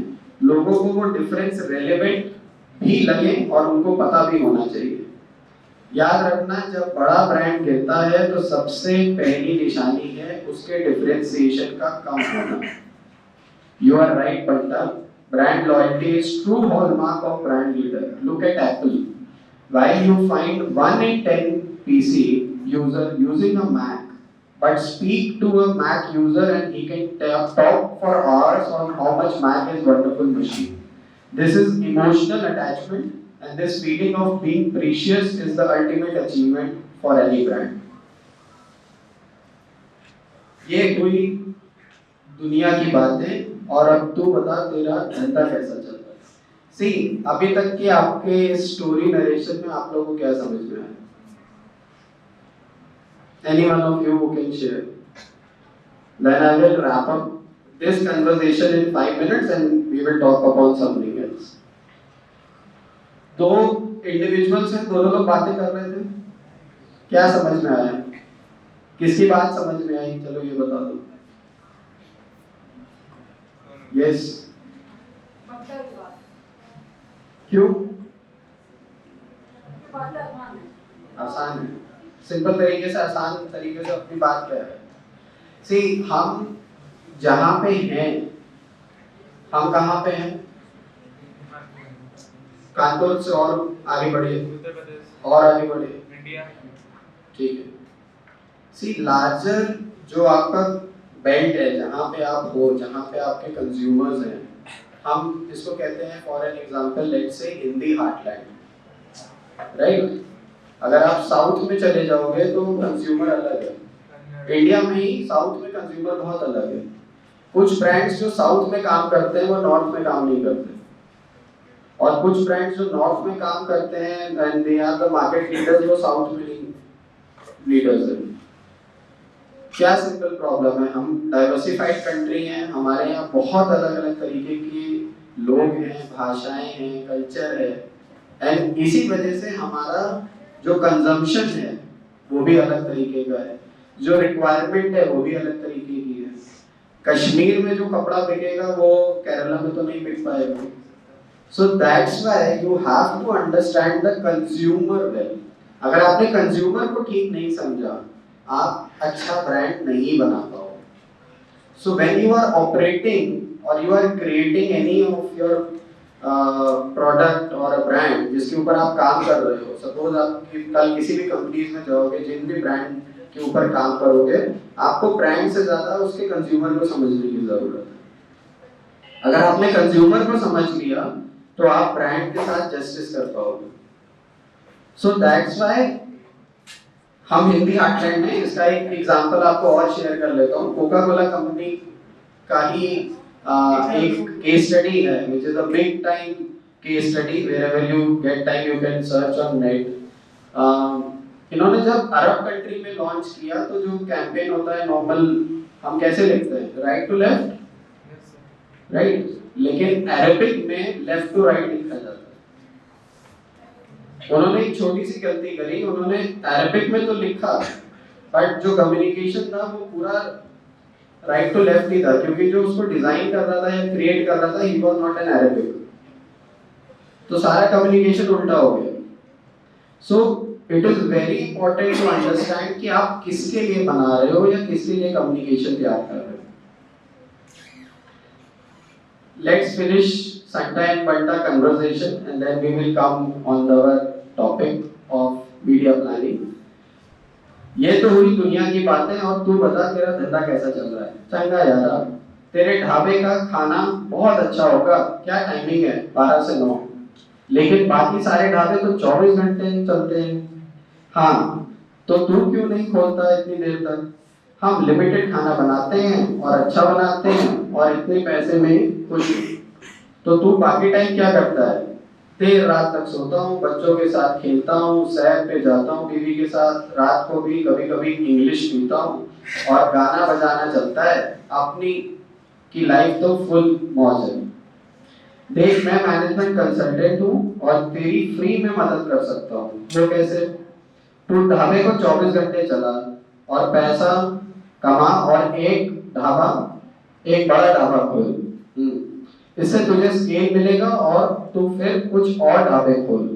लोगों को वो डिफरेंस रेलेवेंट भी लगे और उनको पता भी होना चाहिए। याद रखना, जब बड़ा ब्रांड गिरता है तो सबसे पहली निशानी है उसके डिफरेंशिएशन का कम होना। You are right Banta, brand loyalty is true hallmark of brand leader. Look at Apple. While you find 1 in 10 PC user using a Mac, but speak to a Mac user and he can talk for hours on how much Mac is wonderful machine. This is emotional attachment, and this feeling of being precious is the ultimate achievement for any brand. ये हुई दुनिया की बातें, और अब तू बता तेरा धंधा कैसा चल रहा है। सी, अभी तक के आपके स्टोरी नरेशन में आप लोगों को क्या समझ में आया? Any one of you who can share? Then I will wrap up this conversation in 5 minutes and we will talk upon something else. दो इंडिविजुअल्स हैं, दोनों लोग बातें कर रहे थे, क्या समझ में आया? किसकी बात समझ में आई? चलो ये बता दो। यस, क्यों? आसान है, सिंपल तरीके से, आसान तरीके से अपनी बात क्या है। सी, हम जहां पे हैं, हम कहां पे हैं? कानपुर से और आगे बढ़िए, उत्तर प्रदेश और आगे बढ़े, इंडिया। ठीक है। सी, लार्जर जो आपका बेल्ट है, जहां पे आप हो, जहां पे आपके कंज्यूमर्स हैं, हम इसको कहते हैं, for an example let's say Hindi heartland, right? अगर आप साउथ में चले जाओगे तो कंज्यूमर अलग है। इंडिया में ही साउथ में कंज्यूमर बहुत अलग है। कुछ ब्रांड्स जो साउथ में काम करते हैं वो नॉर्थ में काम नहीं करते, और कुछ ब्रांड्स जो नॉर्थ में काम करते हैं and they are the market leaders, वो साउथ में लीडर्स हैं। क्या सिंपल प्रॉब्लम है? हम डाइवर्सिफाइड कंट्री हैं, हमारे यहाँ बहुत अलग अलग तरीके के लोग हैं, भाषाएं हैं, कल्चर है, एंड इसी वजह से हमारा जो कंजम्पशन है वो भी अलग तरीके का है, जो रिक्वायरमेंट है वो भी अलग तरीके की है। कश्मीर में जो कपड़ा बिकेगा वो केरला में तो नहीं बिक पाएगा। So that's why you have to understand the consumer well. अगर आपने कंज्यूमर को ठीक नहीं समझा, आप अच्छा ब्रांड नहीं बना पाओगे। So when you are operating और you are creating any of your product और अ ब्रांड जिसके ऊपर आप काम कर रहे हो, सपोज आप कल किसी भी कंपनीज में जाओगे, जिन भी ब्रांड के ऊपर काम करोगे, आपको ब्रांड से ज्यादा उसके कंज्यूमर को समझने की जरूरत है। अगर आपने कंज्यूमर को समझ लिया तो आप ब्रांड के साथ जस्टिस कर पाओगे। सो दैट्स व्हाई हम हिंदी हार्टलैंड में, इसका एक एग्जांपल आपको और शेयर कर लेता हूँ। कोका कोला कंपनी का ही एक केस स्टडी है, which is a big time case study, wherever you get time you can search on net. इन्होंने जब अरब कंट्री में लॉन्च किया तो जो कैंपेन होता है नॉर्मल हम कैसे लिखते हैं, राइट टू लेफ्ट, राइट, लेकिन अरेबिक में लेफ्ट टू राइट लिखा जाता है। उन्होंने एक छोटी सी गलती करी, उन्होंने अरेबिक में तो लिखा बट जो कम्युनिकेशन था वो पूरा राइट टू लेफ्ट ही था, क्योंकि जो उसको डिजाइन कर रहा था या क्रिएट कर रहा था he was not an Arabic, तो सारा कम्युनिकेशन उल्टा हो गया। So it is very important to understand कि आप किसके लिए बना रहे हो या किसके लिए कम्युनिकेशन तैयार कर रहे हो। Let's finish Santa and Banta conversation and then we will come on our topic of media planning. ये तो हुई दुनिया की बातें, और तू बता तेरा धंधा कैसा चल रहा है? चंगा यार, तेरे ढाबे का खाना बहुत अच्छा होगा, क्या टाइमिंग है? 12 से 9, लेकिन बाकी सारे ढाबे तो 24 घंटे चलते हैं। हाँ, तो तू क्यों नहीं खोलता इतनी देर तक? हम लिमिटेड खाना बनाते हैं और अच्छा बनाते हैं और इतने पैसे में खुश। तो तू बाकी टाइम क्या करता है? देर रात तक सोता हूँ, बच्चों के साथ खेलता हूँ, सैर पे जाता हूँ बीवी के साथ, रात को भी कभी कभी इंग्लिश पीता हूँ और गाना बजाना चलता है। अपनी की लाइफ तो फुल मौज है। देख, मैं मैनेजमेंट कंसल्टेंट हूँ और तेरी फ्री में मदद कर सकता हूँ। वो कैसे? तू ढाबे को 24 घंटे चला और पैसा कमा और एक बड़ा ढाबा खोल। इससे तुझे स्केल मिलेगा और तू फिर कुछ और ढाबे खोल।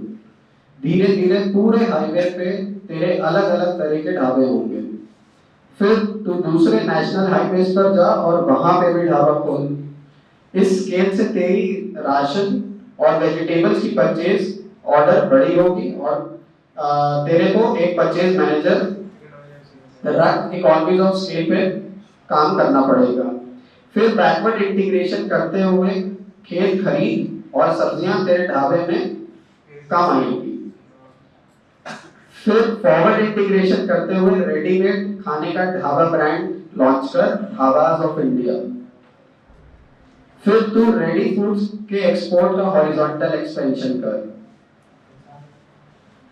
धीरे धीरे पूरे हाईवे पे तेरे अलग अलग तरह के ढाबे होंगे। फिर तू दूसरे नेशनल हाईवेज पर जा और वहां पे भी ढाबा खोल। इस स्केल से तेरी राशन और वेजिटेबल्स की परचेज ऑर्डर बड़ी होगी और तेरे को एक परचेज मैनेजर रख इकोनॉमीज ऑफ स्केल पे काम करना पड़ेगा। फिर बैकवर्ड इंटीग्रेशन करते हुए खेत खरीद और सब्जियां तेरे ढाबे में कम आएंगी। फिर फॉरवर्ड इंटीग्रेशन करते हुए रेडीमेड खाने का ढाबा ब्रांड लॉन्च कर, ढाबाज ऑफ इंडिया। फिर तू रेडी फूड्स के एक्सपोर्ट का हॉरिजॉन्टल एक्सपेंशन कर।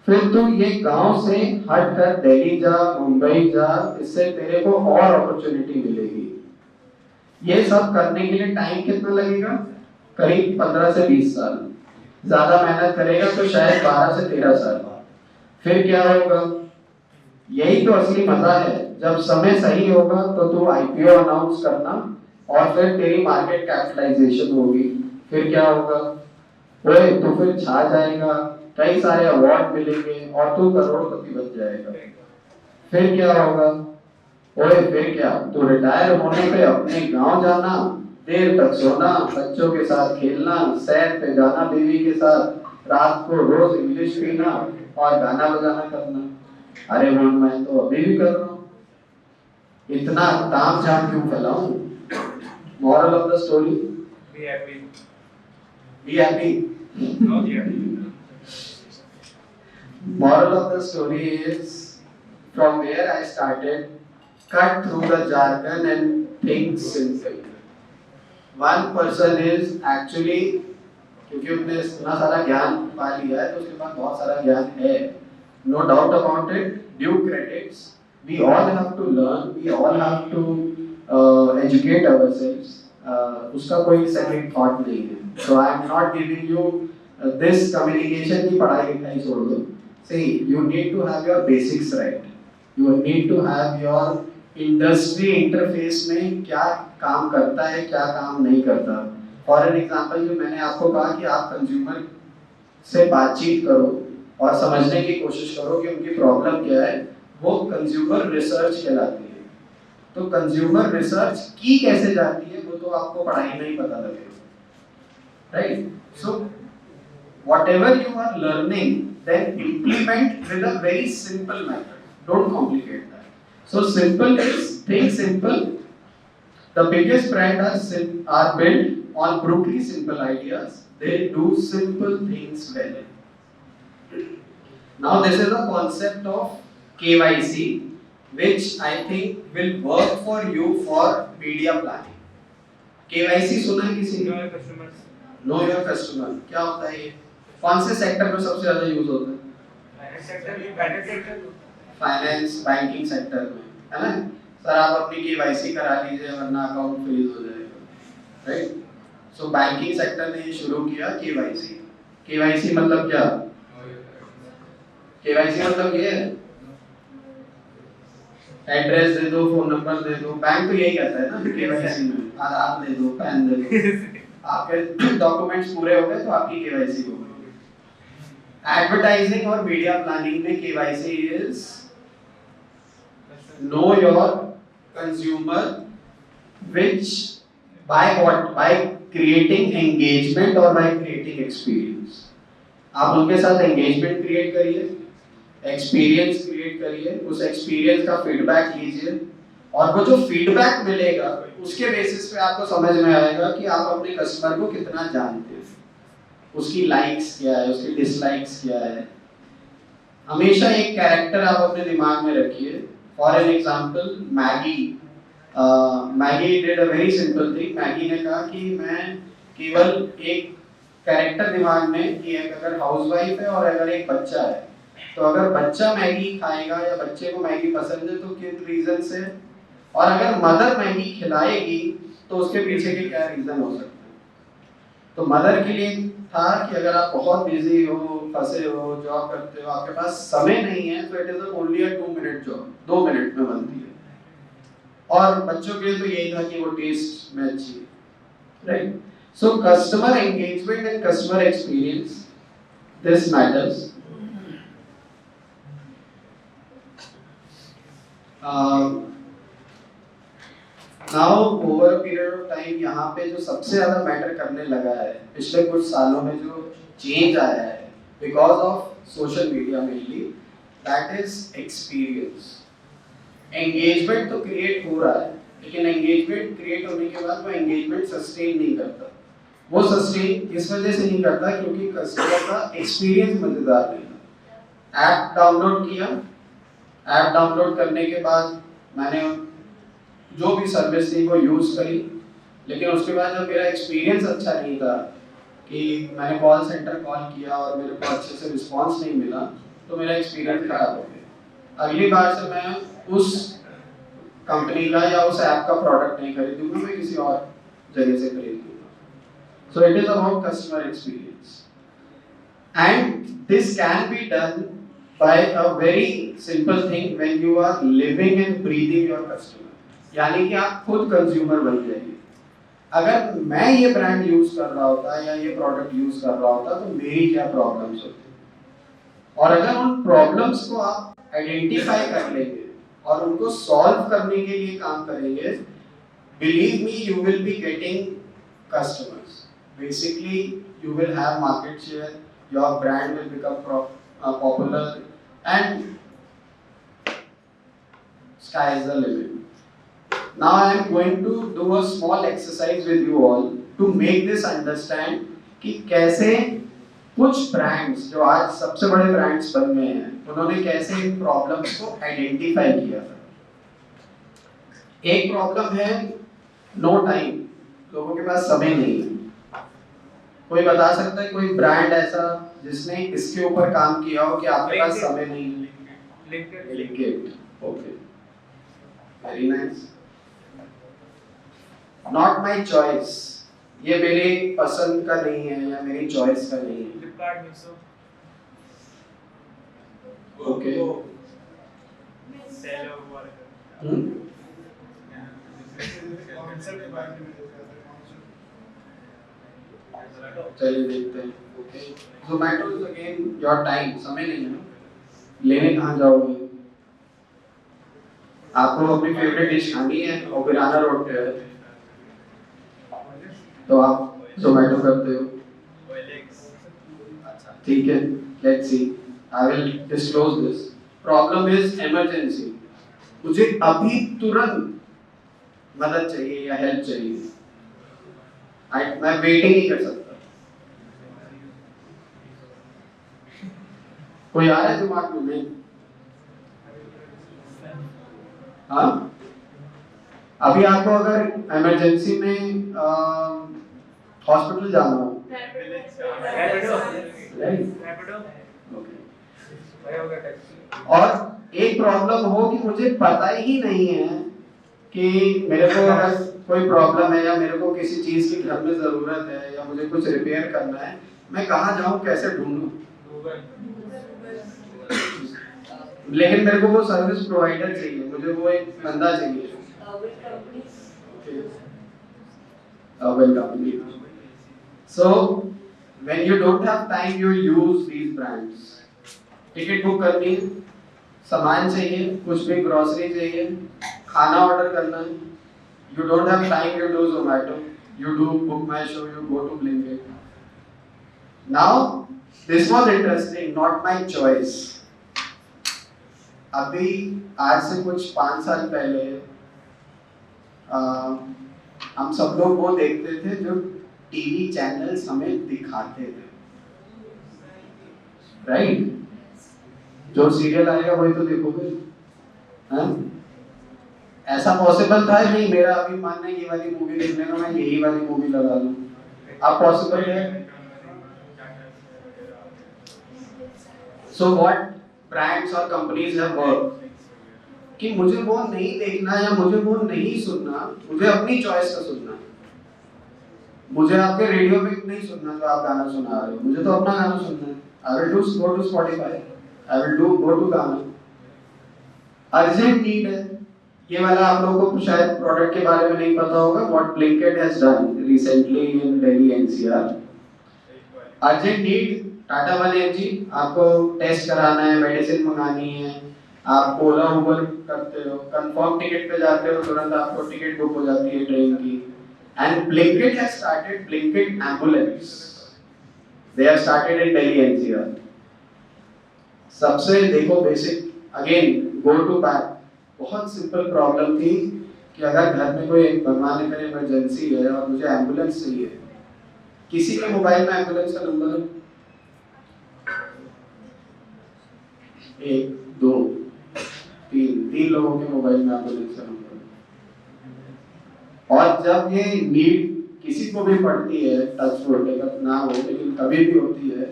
फिर तू ये गांव से हट कर दिल्ली जा, मुंबई जा, इससे तेरे को और अपॉर्चुनिटी मिलेगी। ये सब करने के लिए टाइम कितना लगेगा? करीब 15 से 20 साल। ज्यादा मेहनत करेगा तो शायद 12 से 13 साल। फिर क्या होगा? यही तो असली मजा है, जब समय सही होगा तो तू आईपीओ अनाउंस करना और फिर तेरी मार्केट कैपिटलाइजेशन होगी। फिर क्या होगा? ओए तू फिर छा जाएगा, कई सारे अवार्ड मिलेंगे और तू करोड़पति बन जाएगा। फिर क्या होगा? ओए फिर क्या, तू रिटायर होने पे अपने गांव जाना, देर तक सोना, बच्चों के साथ खेलना, सैर पे जाना बीवी के साथ, रात को रोज इंग्लिश पीना और गाना बजाना करना। अरे वो मैं तो अभी भी कर रहा हूँ, इतना ताम झाम क्यों फैलाऊं? Moral of the story, Be happy. Be happy. Not happy. Moral of the story is, from where I started, cut through the jargon and think simple. One person is actually, क्योंकि उसने इतना सारा ज्ञान पा लिया है तो उसके पास बहुत सारा ज्ञान है, no doubt about it, due credits. We all have to learn, we all have to educate ourselves. उसका कोई second thought नहीं है. So I am not giving you this communication की पढ़ाई लिखाई छोड़ दो. See, you need to have your basics right. You need to have your industry interface में क्या काम करता है, क्या काम नहीं करता. For an example, जो मैंने आपको कहा कि आप कंज्यूमर से बातचीत करो और समझने की कोशिश करो कि उनकी प्रॉब्लम क्या है, वो कंज्यूमर रिसर्च कहलाती है. तो कंज्यूमर रिसर्च की कैसे जाती है वो तो आपको पढ़ाई में ही पता लगेगा, right? So whatever you are learning, then implement with a very simple method. Don't complicate that. So simple is, think simple. The biggest brands are built on brutally simple ideas. They do simple things well. Now this is a concept of KYC, which I think will work for you for media planning. KYC सुना है किसी ने? Know your customers. Know your customer. क्या होता है ये? कौन से सेक्टर में सबसे ज्यादा यूज होता है? Finance sector. Finance sector. Finance, banking sector में, है ना? सर आप अपनी केवाईसी करा लीजिए वरना अकाउंट फ्रीज हो जाएगा, राइट? सो बैंकिंग सेक्टर ने ये शुरू किया केवाईसी. केवाईसी मतलब क्या? केवाईसी मतलब ये है, एड्रेस दे दो, फोन नंबर दे दो. बैंक तो यही कहता है ना केवाईसी में, आधार दे दो, पैन दे दो. आपके डॉक्यूमेंट्स पूरे हो गए तो आपकी केवाईसी हो गई. एडवर्टाइजिंग और मीडिया प्लानिंग में KYC is know your consumer, which by what? By creating engagement or by creating experience. आप उनके साथ engagement create करिए, experience create करिए, उस experience का feedback लीजिए और वो जो feedback मिलेगा उसके basis पे आपको समझ में आएगा कि आप अपने customer को कितना जानते हैं, उसकी likes क्या है, उसकी dislikes क्या है. हमेशा एक character आप अपने दिमाग में रखिए. For an example, Maggie did a very simple thing. Maggie ने कहा कि मैं केवल एक कैरेक्टर दिमाग में कि अगर हाउसवाइफ है और अगर एक बच्चा है, तो अगर बच्चा मैगी खाएगा या बच्चे को मैगी पसंद है तो किन रीजन से, और अगर मदर मैगी खिलाएगी तो उसके पीछे के क्या रीजन हो सकते हैं. तो मदर के लिए था कि अगर आप बहुत बिजी हो, फंसे हो, जॉब करते हो, आपके पास समय नहीं है, तो it is only a 2-minute job, 2 minute में बनती है. और बच्चों के लिए तो यही था कि वो टेस्ट में अच्छी है, right? So customer engagement and customer experience, this matters. Now over a period of time यहाँ पे जो सबसे ज्यादा मैटर करने लगा है पिछले कुछ सालों में, जो चेंज आया है because of social media mainly, that is experience. Engagement तो क्रिएट हो रहा है, लेकिन एंगेजमेंट क्रिएट होने के बाद वो एंगेजमेंट सस्टेन नहीं करता. वो सस्टेन इस वजह से नहीं करता क्योंकि कस्टमर का एक्सपीरियंस मजेदार नहीं था. ऐप डाउनलोड किया, ऐप डाउनलोड करने के बाद मैंने जो भी सर्विस थी वो यूज करी, लेकिन उसके बाद जब मेरा एक्सपीरियंस अच्छा नहीं था कि मैंने कॉल सेंटर कॉल किया और मेरे को अच्छे से रिस्पांस नहीं मिला, तो मेरा एक्सपीरियंस खराब हो गया. अगली बार से मैं उस कंपनी का या उस ऐप का प्रोडक्ट नहीं खरीदूंगा, मैं किसी और जगह से खरीद लूंगा। सो it is about customer experience and this can be done by a very simple thing when you are living and breathing your customer, यानी कि आप खुद कंज्यूमर बन जाइए। अगर मैं ये ब्रांड यूज कर रहा होता या ये प्रोडक्ट यूज कर रहा होता तो मेरी क्या प्रॉब्लम्स होती, और अगर उन प्रॉब्लम्स को आप आइडेंटिफाई कर लेंगे और उनको सॉल्व करने के लिए काम करेंगे, believe me you will be getting customers, basically you will have market share, your brand will become popular and sky is the limit. Now I am going to do a small exercise with you all to make this understand कि कैसे कुछ brands जो आज सबसे बड़े brands बन गए हैं उन्होंने कैसे इन प्रॉब्लम्स को आइडेंटिफाई किया था। एक प्रॉब्लम है नो टाइम, लोगों के पास समय नहीं है। कोई बता सकता है कोई ब्रांड ऐसा जिसने इसके ऊपर काम किया हो कि आपके पास समय नहीं है? LinkedIn, okay, very nice. Not my choice, ये मेरे पसंद का नहीं है या मेरी चॉइस का नहीं है। फ्लिपकार्ट, मीशो, ओके, सेल और चलिए देखते हैं। Okay, Zomato is again your time, समय नहीं है ना, लेने कहाँ जाओगे? आपको अपनी फेवरेट डिश खानी है और बिराना रोड पे है तो आप जोमेटो करते हो। अच्छा ठीक है, let's see, I will disclose this. Problem is emergency, मुझे अभी तुरंत मदद चाहिए या हेल्प चाहिए, मैं वेटिंग नहीं कर सकता। कोई आ रहा है दिमाग में? नहीं? हाँ, अभी आपको अगर इमरजेंसी में हॉस्पिटल जाना हो, और एक प्रॉब्लम हो कि मुझे पता ही नहीं है कि मेरे को अगर कोई प्रॉब्लम है या मेरे को किसी चीज की घर में जरूरत है या मुझे कुछ रिपेयर करना है, मैं कहाँ जाऊँ, कैसे ढूंढूं? लेकिन मेरे को वो सर्विस प्रोवाइडर चाहिए, मुझे वो एक बंदा चाहिए। So when you don't have time, you use these brands. Ticket book करनी है, सामान चाहिए, कुछ भी ग्रोसरी चाहिए, खाना ऑर्डर करना है, you don't have time, you do Zomato, you do Book My Show, you go to Blinkit. Now this was interesting, not my choice. अभी आज से कुछ 5 साल पहले हम सब लोग वो देखते थे जो टीवी चैनल्स हमें दिखाते थे, राइट? जो सीरियल आएगा वही तो देखोगे, हैं? ऐसा पॉसिबल था कि मेरा अभी मन है ये वाली मूवी देखने का, मैं यही वाली मूवी लगा लूं? अब पॉसिबल है? So what brands और कंपनीज have worked कि मुझे वो नहीं देखना या मुझे वो नहीं सुनना, मुझे अपनी चॉइस का सुनना। मुझे आपके रेडियो पे नहीं सुनना जो आप गाना सुना रहे हो, मुझे तो अपना गाना सुनना है। I will do go to Spotify, I will do go to गाना। अर्जेंट नीड है, ये वाला आप लोगों को शायद प्रोडक्ट के बारे में नहीं पता होगा, what Blinkit has done recently in Delhi NCR। Urgent need, Tata 1mg, आपको टेस्ट कराना है, मेडिसिन मंगानी है, आप ओला उबर करते हो, कंफर्म टिकट पे जाते हो, तुरंत आपको टिकट बुक हो जाती है ट्रेन की। And Blinkit has started Blinkit Ambulance, they have started in Delhi NCR। सबसे देखो basic, again go to back, बहुत सिंपल प्रॉब्लम थी कि अगर घर में कोई भगवान ने इमरजेंसी है और मुझे एम्बुलेंस चाहिए, किसी के मोबाइल में एम्बुलेंस का नंबर है? 1 2 3 लोगों के मोबाइल में एम्बुलेंस का नंबर। और जब ये नीड किसी को भी पड़ती है, टच वुड ना हो लेकिन कभी भी होती है,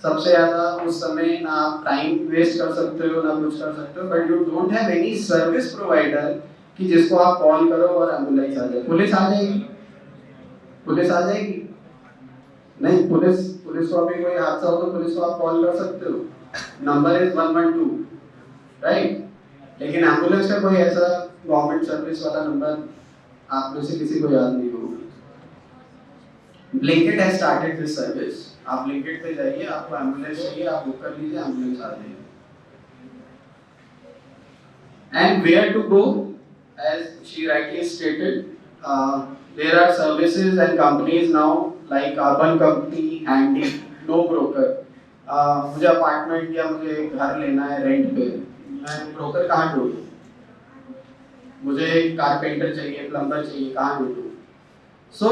सबसे ज्यादा उस समय ना आप टाइम वेस्ट कर सकते हो ना कुछ कर सकते हो, but you don't have any service provider कि जिसको आप कॉल करो और एम्बुलेंस आ जाए। पुलिस आ जाएगी? पुलिस आ जाएगी? नहीं, पुलिस को अभी कोई हादसा हो तो पुलिस को आप कॉल कर सकते हो, नंबर इज 112, राइट? लेकिन एम्बुलेंस का कोई ऐसा गवर्नमेंट सर्विस वाला नंबर आप में से किसी को याद नहीं होगा। Blinkit has started this service. आप ब्लिंकिट पे जाइए, आपको एम्बुलेंस चाहिए, आप बुक कर लीजिए, एम्बुलेंस आ जाएगी। And where to go? As she rightly stated, there are services and companies now like Urban Company, Handy, No Broker. मुझे अपार्टमेंट या मुझे घर लेना है रेंट पे, मैं ब्रोकर कहाँ ढूंढूं? मुझे कारपेंटर चाहिए, प्लम्बर चाहिए, कहाँ ढूंढूं? So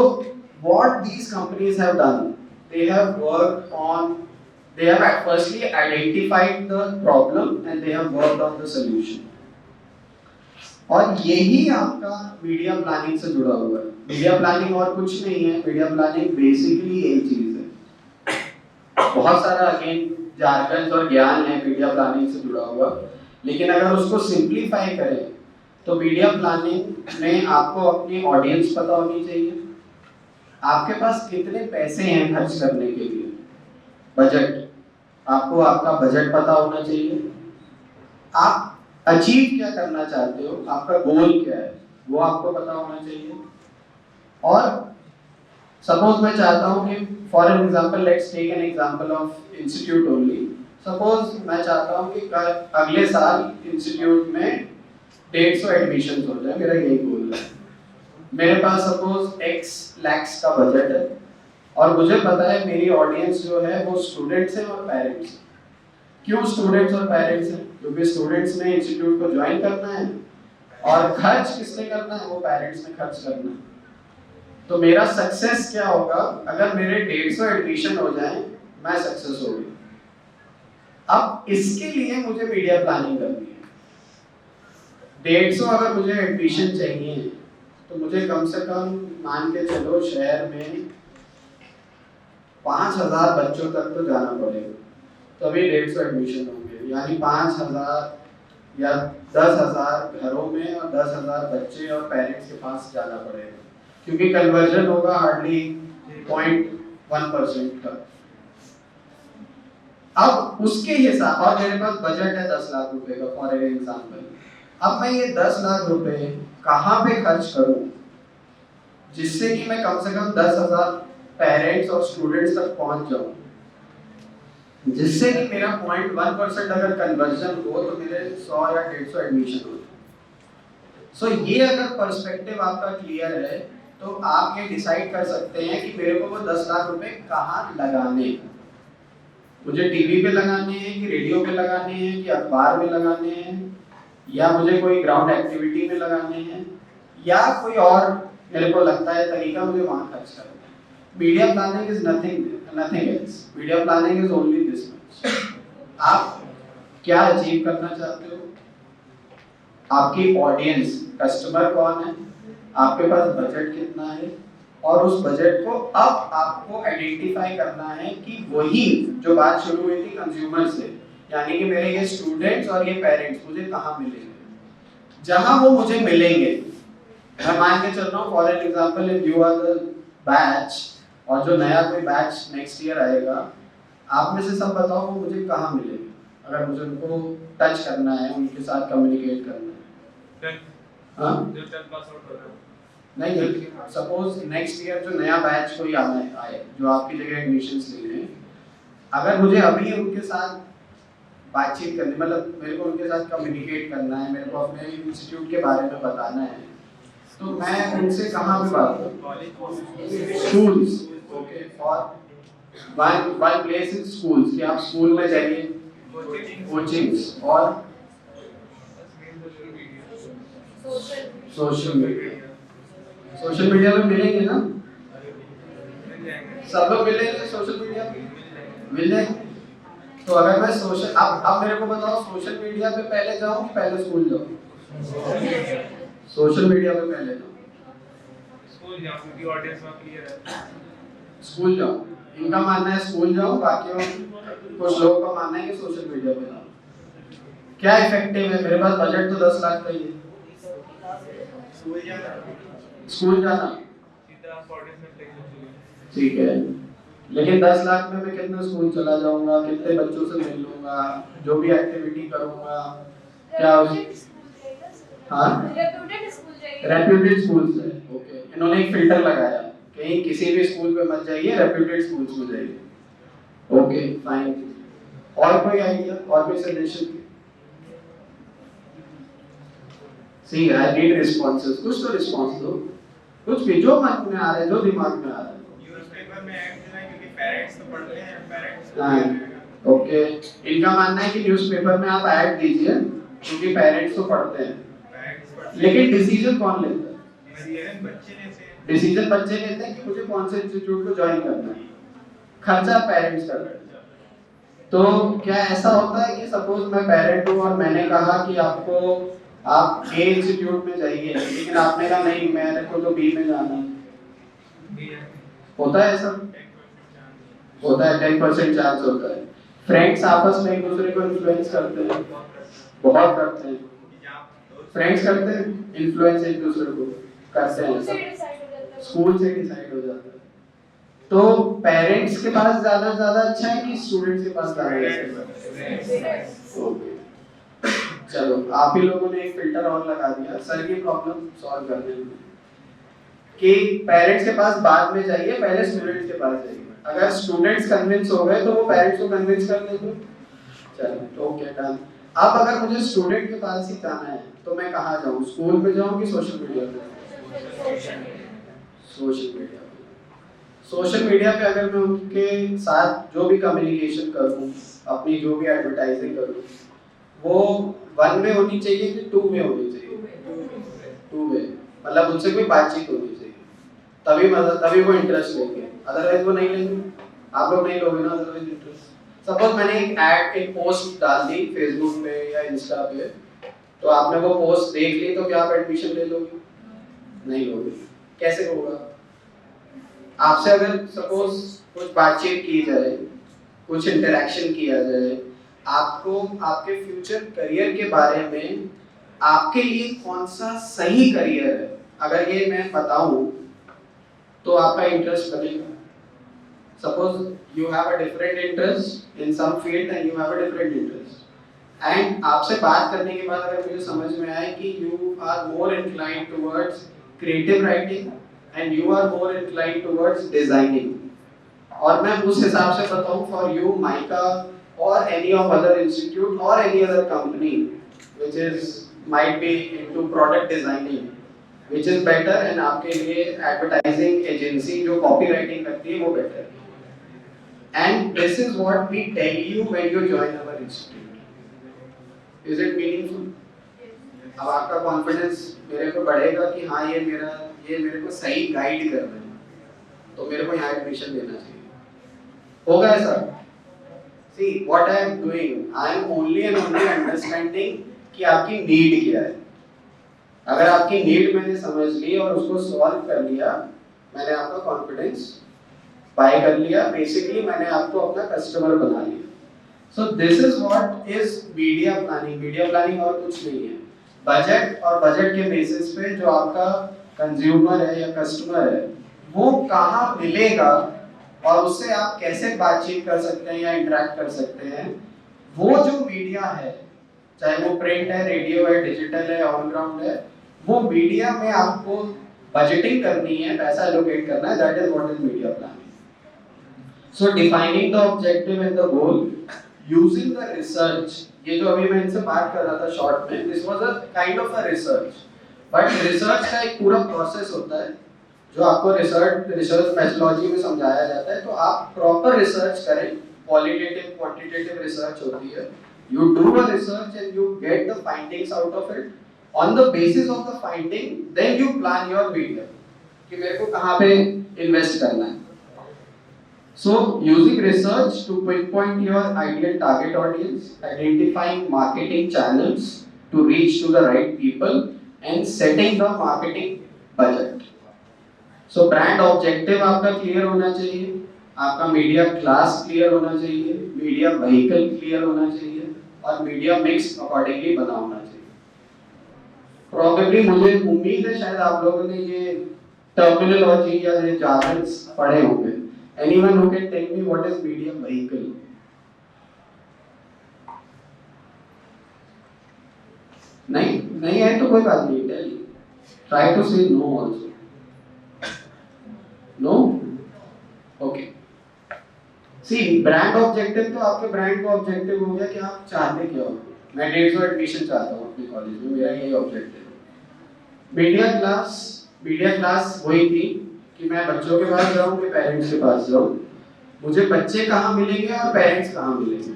what these companies have done, they have worked on, they have firstly identified the problem and they have worked on the solution. और यही आपका मीडिया प्लानिंग से जुड़ा हुआ है। मीडिया प्लानिंग और कुछ नहीं है, मीडिया प्लानिंग बेसिकली यही चीज है। बहुत सारा अगेन जार्गन्स और ज्ञान है मीडिया प्लानिंग से जुड़ा हुआ, लेकिन अगर उसको सिंप्लीफाई करें तो मीडिया प्लानिंग में आपको अपनी ऑडियंस पता होनी चाहिए, आपके पास कितने पैसे हैं खर्च करने के लिए, बजट, आपको आपका बजट पता होना चाहिए, आप अचीव क्या करना चाहते हो, आपका गोल क्या है वो आपको पता होना चाहिए। और सपोज मैं चाहता हूँ कि for an example, let's take an example of institute only. Suppose मैं चाहता हूँ कि अगले साल इंस्टीट्यूट में 150 एडमिशंस हो जाए, मेरा यही गोल है। मेरे पास सपोज x lakhs का बजट है और मुझे पता है मेरी ऑडियंस जो है वो स्टूडेंट्स हैं और पेरेंट्स हैं। क्यों स्टूडेंट्स और पेरेंट्स हैं? क्योंकि स्टूडेंट्स ने इंस्टीट्यूट को ज्वाइन करना है और खर्च किसने करना है? वो पेरेंट्स ने खर्च करना है। तो मेरा सक्सेस क्या होगा? अगर मेरे 150 एडमिशन हो जाएं, मैं सक्सेस हो गया। अब इसके लिए मुझे मीडिया प्लानिंग करनी है। 150 अगर मुझे एडमिशन चाहिए तो मुझे कम से कम मान के चलो शहर में 5000 बच्चों तक तो जाना पड़ेगा, तभी 150 एडमिशन होंगे। यानी 5000 या 10,000 घरों में और 10,000 बच्चे और पेरेंट्स के पास जाना पड़ेगा, क्योंकि कन्वर्जन होगा हार्डली 0.1% का। अब उसके हिसाब, और मेरे पास बजट है 10 लाख रुपए का फॉर एग्जांपल। अब मैं ये 10 लाख रुपए कहाँ पे खर्च करूं जिससे कि मैं कम से कम 10,000 पेरेंट्स और स्टूडेंट्स तक पहुंच जाऊं, जिससे कि मेरा 0.1% अगर कन्वर्जन हो तो मेरे 100 या 150 एडमिशन हो। सो ये अगर पर्सपेक्टिव आपका क्लियर है तो आप ये डिसाइड कर सकते हैं कि मेरे को वो 10 लाख रुपए कहाँ लगाने हैं। मुझे टीवी पे लगाने हैं कि रेडियो पे लगाने हैं कि अखबार में लगाने हैं, या मुझे कोई ग्राउंड एक्टिविटी में लगाने हैं, या कोई और मेरे को लगता है तरीका मुझे वहाँ खर्च करना है। Media planning is nothing else. Media planning is only this much. आप क्या अचीव करना चाहते हो, आपकी ऑडियंस, कस्टमर कौन है, आपके पास बजट कितना है, और उस बजट को अब आपको आइडेंटिफाई करना है कि वही जो बात शुरू हुई थी कंज्यूमर से, यानी कि मेरे ये स्टूडेंट्स और ये पेरेंट्स मुझे कहाँ मिलेंगे। जहाँ वो मुझे मिलेंगे, मैं मान के चल रहा हूँ for an example, if you are the batch और जो नया कोई बैच नेक्स्ट ईयर आएगा, आप में से सब बताओ वो मुझे कहाँ मिलेंगे अगर मुझे उनको टच करना है, उनके साथ कम्युनिकेट करना है। हाँ, नहीं, सपोज नेक्स्ट ईयर जो नया बैच कोई आए जो आपकी जगह एडमिशंस ले रहे हैं, अगर मुझे अभी उनके साथ बातचीत करनी, मतलब मेरे को उनके साथ कम्युनिकेट करना है, मेरे को अपने इंस्टीट्यूट के बारे में बताना है, तो मैं उनसे कहाँ पे बात करूँ? Schools. Okay, for one place is schools, कि आप स्कूल में जाइए, कोचिंग्स, और सोशल मीडिया में मिलेंगे ना, सब लोग मिलेंगे सोशल मीडिया पे, मिल जाएंगे। तो अगर मैं सोशल, अब मेरे को बताओ सोशल मीडिया पे पहले जाऊँ कि पहले स्कूल जाऊँ? सोशल मीडिया पे पहले जाऊँ, स्कूल जाओ क्योंकि ऑडियंस में क्लियर है। स्कूल जाऊँ, इनका मानना है स्कूल जाऊँ, बाकी कुछ लोगों का मानना है कि सोशल मीडिया पे जाऊँ। क्या इफेक्टिव है? मेरे पास बजट तो 10 लाख का ही है, स्कूल जाना स्कूल जाना सीधा ऑडियंस में लेके ठीक है, लेकिन 10 लाख में मैं कितने स्कूल चला जाऊंगा, कितने बच्चों से मिल लूंगा, जो भी एक्टिविटी करूंगा, क्या हाँ रेप्यूटेड स्कूल चाहिए। रेप्यूटेड स्कूल्स है, ओके। इन्होंने एक फिल्टर लगाया, कहीं किसी भी स्कूल पे मत जाइए, रेप्यूटेड स्कूल्स में जाइए, ओके फाइन। और कोई आइडिया, और कोई suggestion? See I need responses, कुछ तो रिस्पॉन्स दो, कुछ भी जो मन में आ रहा है, जो दिमाग में आ रहा है। न्यूज़पेपर में ऐड देना है क्योंकि पेरेंट्स तो पढ़ते हैं, पेरेंट्स हाँ ओके, इनका मानना है कि न्यूज़पेपर में आप ऐड दीजिए क्योंकि पेरेंट्स तो पढ़ते हैं, पेरेंट्स पढ़ते लेकिन डिसीजन कौन लेता है? हैं, बच्चे लेते हैं। डिसीजन बच्चे लेते हैं कि मुझे कौन से इंस्टीट्यूट को ज्वाइन करना है, खर्चा पेरेंट्स कर रहे हैं। तो क्या ऐसा होता है कि सपोज मैं पेरेंट हूँ और मैंने कहा कि आपको आप ए इंस्टीट्यूट में जाइए, लेकिन आपने कहा नहीं मेरे को तो बी में जाना है, होता है ऐसा? होता है, 10% चांस होता है। फ्रेंड्स आपस में एक दूसरे को इन्फ्लुएंस करते हैं, बहुत करते हैं, फ्रेंड्स करते हैं इन्फ्लुएंस एक दूसरे को करते हैं, स्कूल से डिसाइड हो जाता है। तो पेरेंट्स के पास ज्यादा अच्छा है कि स्टूडेंट्स के पास ज्यादा है? ओके चलो, आप ही लोगों ने एक फिल्टर और लगा दिया सर की प्रॉब्लम सॉल्व करने में, कि पेरेंट्स के पास बाद में जाइए, पहले स्टूडेंट्स के पास जाइए। अगर स्टूडेंट्स कन्विंस हो गए तो वो पेरेंट्स को कन्विंस कर देंगे। चलो ओके डन। अब अगर मुझे स्टूडेंट के पास ही जाना है तो मैं कहाँ जाऊँ, स्कूल में जाऊँ कि सोशल मीडिया पे? सोशल मीडिया पे। सोशल मीडिया पे अगर मैं उनके साथ जो भी कम्युनिकेशन करूँ, अपनी जो भी एडवर्टाइजिंग करूँ, वो 1 में होनी चाहिए कि 2 में होनी चाहिए? 2 में, मतलब उनसे कोई बातचीत होनी चाहिए, तभी वो इंटरेस्ट लेंगे, अदरवाइज वो नहीं लेंगे। आप लोग नहीं लोगे ना अदरवाइज इंटरेस्ट। सपोज मैंने एक पोस्ट डाल दी फेसबुक पे या इंस्टा पे, तो आपने वो पोस्ट देख ली तो क्या आप एडमिशन ले लोगे? नहीं लोगे। कैसे होगा? आपसे अगर सपोज कुछ बातचीत की जाए, कुछ इंटरेक्शन किया जाए, आपको आपके फ्यूचर करियर के बारे में आपके लिए कौन सा सही करियर है, अगर ये मैं बताऊं तो आपका इंटरेस्ट बनेगा। Suppose you have a different interest in some field and you have a different interest. And आपसे बात करने के बाद अगर मुझे समझ में आए कि you are more inclined towards creative writing and you are more inclined towards designing, और मैं उस हिसाब से बताऊं for you MICA or any of other institute or any other company which is might be into product designing, which is better, and आपके लिए advertising agency जो copywriting करती है वो better है। And this is what we tell you when you join our institute. Is it meaningful? अब आपका confidence मेरे को बढ़ेगा कि हाँ ये मेरे को सही गाइड कर रहे हैं, तो मेरे को यहाँ एडमिशन लेना चाहिए। होगा ऐसा? See what I am doing, I am only and only understanding कि आपकी नीड क्या है। अगर आपकी नीड मैंने समझ ली और उसको सॉल्व कर लिया, मैंने आपका कॉन्फिडेंस बाय कर लिया, बेसिकली मैंने आपको अपना कस्टमर बना लिया। So this is what is media planning. Media planning और कुछ नहीं है, बजट, और बजट के बेसिस पे जो आपका कंज्यूमर है या कस्टमर है वो कहाँ मिलेगा और उससे आप कैसे बातचीत कर सकते हैं या इंटरेक्ट कर सकते हैं, वो जो मीडिया है, चाहे वो प्रिंट है, रेडियो है, डिजिटल है, ऑन ग्राउंड है, वो मीडिया में आपको बजटिंग करनी है, पैसा एलोकेट करना है, that is what is media planning. So defining the objective and the goal, using the research, ये जो अभी मैं इनसे बात कर रहा था शॉर्ट में, this was a kind of a research, but research का एक पूरा प्रोसेस होता है जो आपको रिसर्च मेथोडोलॉजी में समझाया जाता है। तो आप प्रॉपर रिसर्च करें, क्वालिटेटिव क्वांटिटेटिव रिसर्च होती है। You do a research and you get the findings out of it. On the basis of the finding, then you plan your media कि मेरे को कहाँ पे इन्वेस्ट करना है। So using research to pinpoint your ideal target audience, identifying marketing channels to reach to the right people, and setting the marketing budget. So brand objective आपका clear होना चाहिए, आपका media class clear होना चाहिए, media vehicle clear होना चाहिए, और media mix accordingly बना होना चाहिए। प्रॉबेबली मुझे उम्मीद है शायद आप लोगों ने ये टर्मिनोलॉजी या ये जार्गन्स पढ़े होंगे। Anyone who can tell me what is medium vehicle? नहीं है तो कोई बात नहीं, tell try to say no also. No okay. See brand objective तो आपके ब्रांड का ऑब्जेक्टिव हो गया कि आप चाहते क्या हो। मैं 150 एडमिशन चाहता हूँ अपने कॉलेज में, मेरा यही ऑब्जेक्टिव है। मीडिया क्लास वही थी कि मैं बच्चों के पास जाऊँ कि पेरेंट्स के पास जाऊँ, मुझे बच्चे कहाँ मिलेंगे और पेरेंट्स कहाँ मिलेंगे।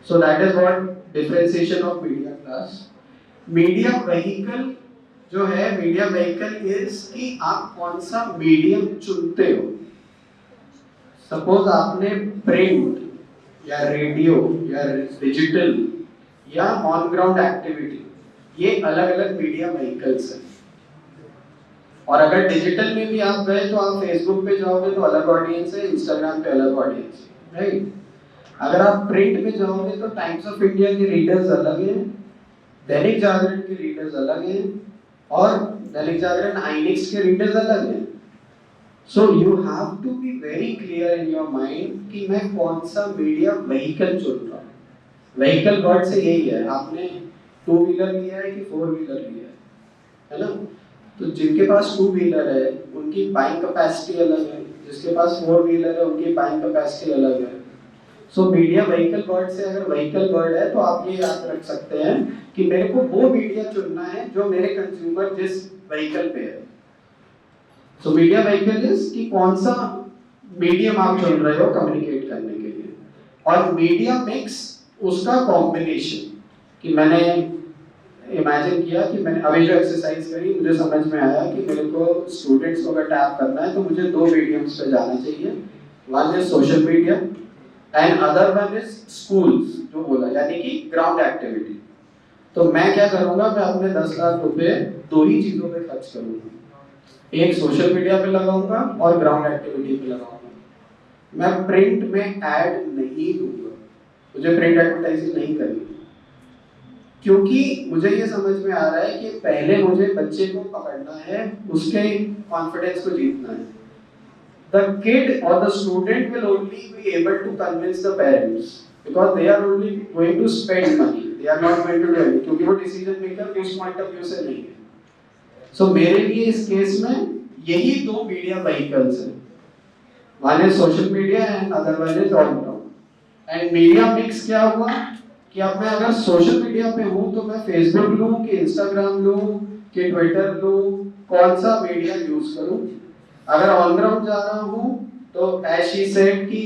सो that is what differentiation of media class. Media vehicle जो है, मीडिया व्हीकल इज कि आप कौन सा मीडियम चुनते हो। सपोज आपने प्रिंट या रेडियो या डिजिटल या ऑन ग्राउंड एक्टिविटी, ये अलग अलग मीडिया व्हीकल्स हैं। और अगर डिजिटल में भी आप गए तो आप फेसबुक पे जाओगे तो अलग ऑडियंस है, इंस्टाग्राम पे अलग ऑडियंस है, राइट। अगर आप प्रिंट में जाओगे तो टाइम्स ऑफ इंडिया के रीडर्स अलग हैं, दैनिक जागरण के रीडर्स अलग हैं, और दैनिक जागरण आईनिक्स के रीडर्स अलग हैं। So you have to be very clear in your mind कि मैं कौन सा मीडिया व्हीकल चुन रहा हूँ। व्हीकल वर्ड से यही है, आपने 2 व्हीलर लिया है कि 4 व्हीलर लिया है ना। तो जिनके पास 2 व्हीलर है उनकी बाइंग कैपेसिटी अलग है, जिसके पास 4 व्हीलर है उनकी बाइंग कैपेसिटी अलग है। सो मीडिया व्हीकल वर्ड से अगर व्हीकल वर्ड है तो आप ये याद रख सकते हैं कि मेरे को वो मीडिया चुनना है जो मेरे कंज्यूमर जिस व्हीकल पे है। सो मीडिया व्हीकल इज कि कौन सा मीडियम आप चुन रहे हो कम्युनिकेट करने के लिए, और मीडिया मिक्स उसका कॉम्बिनेशन। कि मैंने इमेजिन किया कि मैंने अभी जो एक्सरसाइज करी, मुझे समझ में आया कि मेरे को स्टूडेंट्स को अगर टैप करना है तो मुझे 2 मीडियम्स पे जाना चाहिए। One is social media and other one is schools, जो बोला यानी कि ग्राउंड एक्टिविटी। तो मैं क्या करूंगा, मैं अपने 10 लाख रुपए 2 ही चीजों पे खर्च करूंगा, एक सोशल मीडिया पे लगाऊंगा और ग्राउंड एक्टिविटी पे लगाऊंगा। मैं प्रिंट में ऐड नहीं दूंगा, मुझे प्रिंट एडवर्टाइजिंग नहीं करनी, क्योंकि मुझे ये समझ में आ रहा है कि पहले मुझे बच्चे को पकड़ना है, उसके कॉन्फिडेंस को जीतना है। The kid or the student will only be able to convince the parents because they are only going to spend money, they are not going to do anything, क्योंकि वो डिसीजन मेकर उस point of view से नहीं है। सो मेरे लिए इस case में यही 2 मीडिया व्हीकल्स हैं, one is social media and other one is on ground. And media mix क्या हुआ कि अब मैं अगर सोशल मीडिया पे हूँ तो मैं फेसबुक लूँ कि इंस्टाग्राम लूँ कि ट्विटर लूँ, कौन सा मीडिया यूज करूँ। अगर ऑन ग्राउंड जा रहा हूँ तो एज शी सेड कि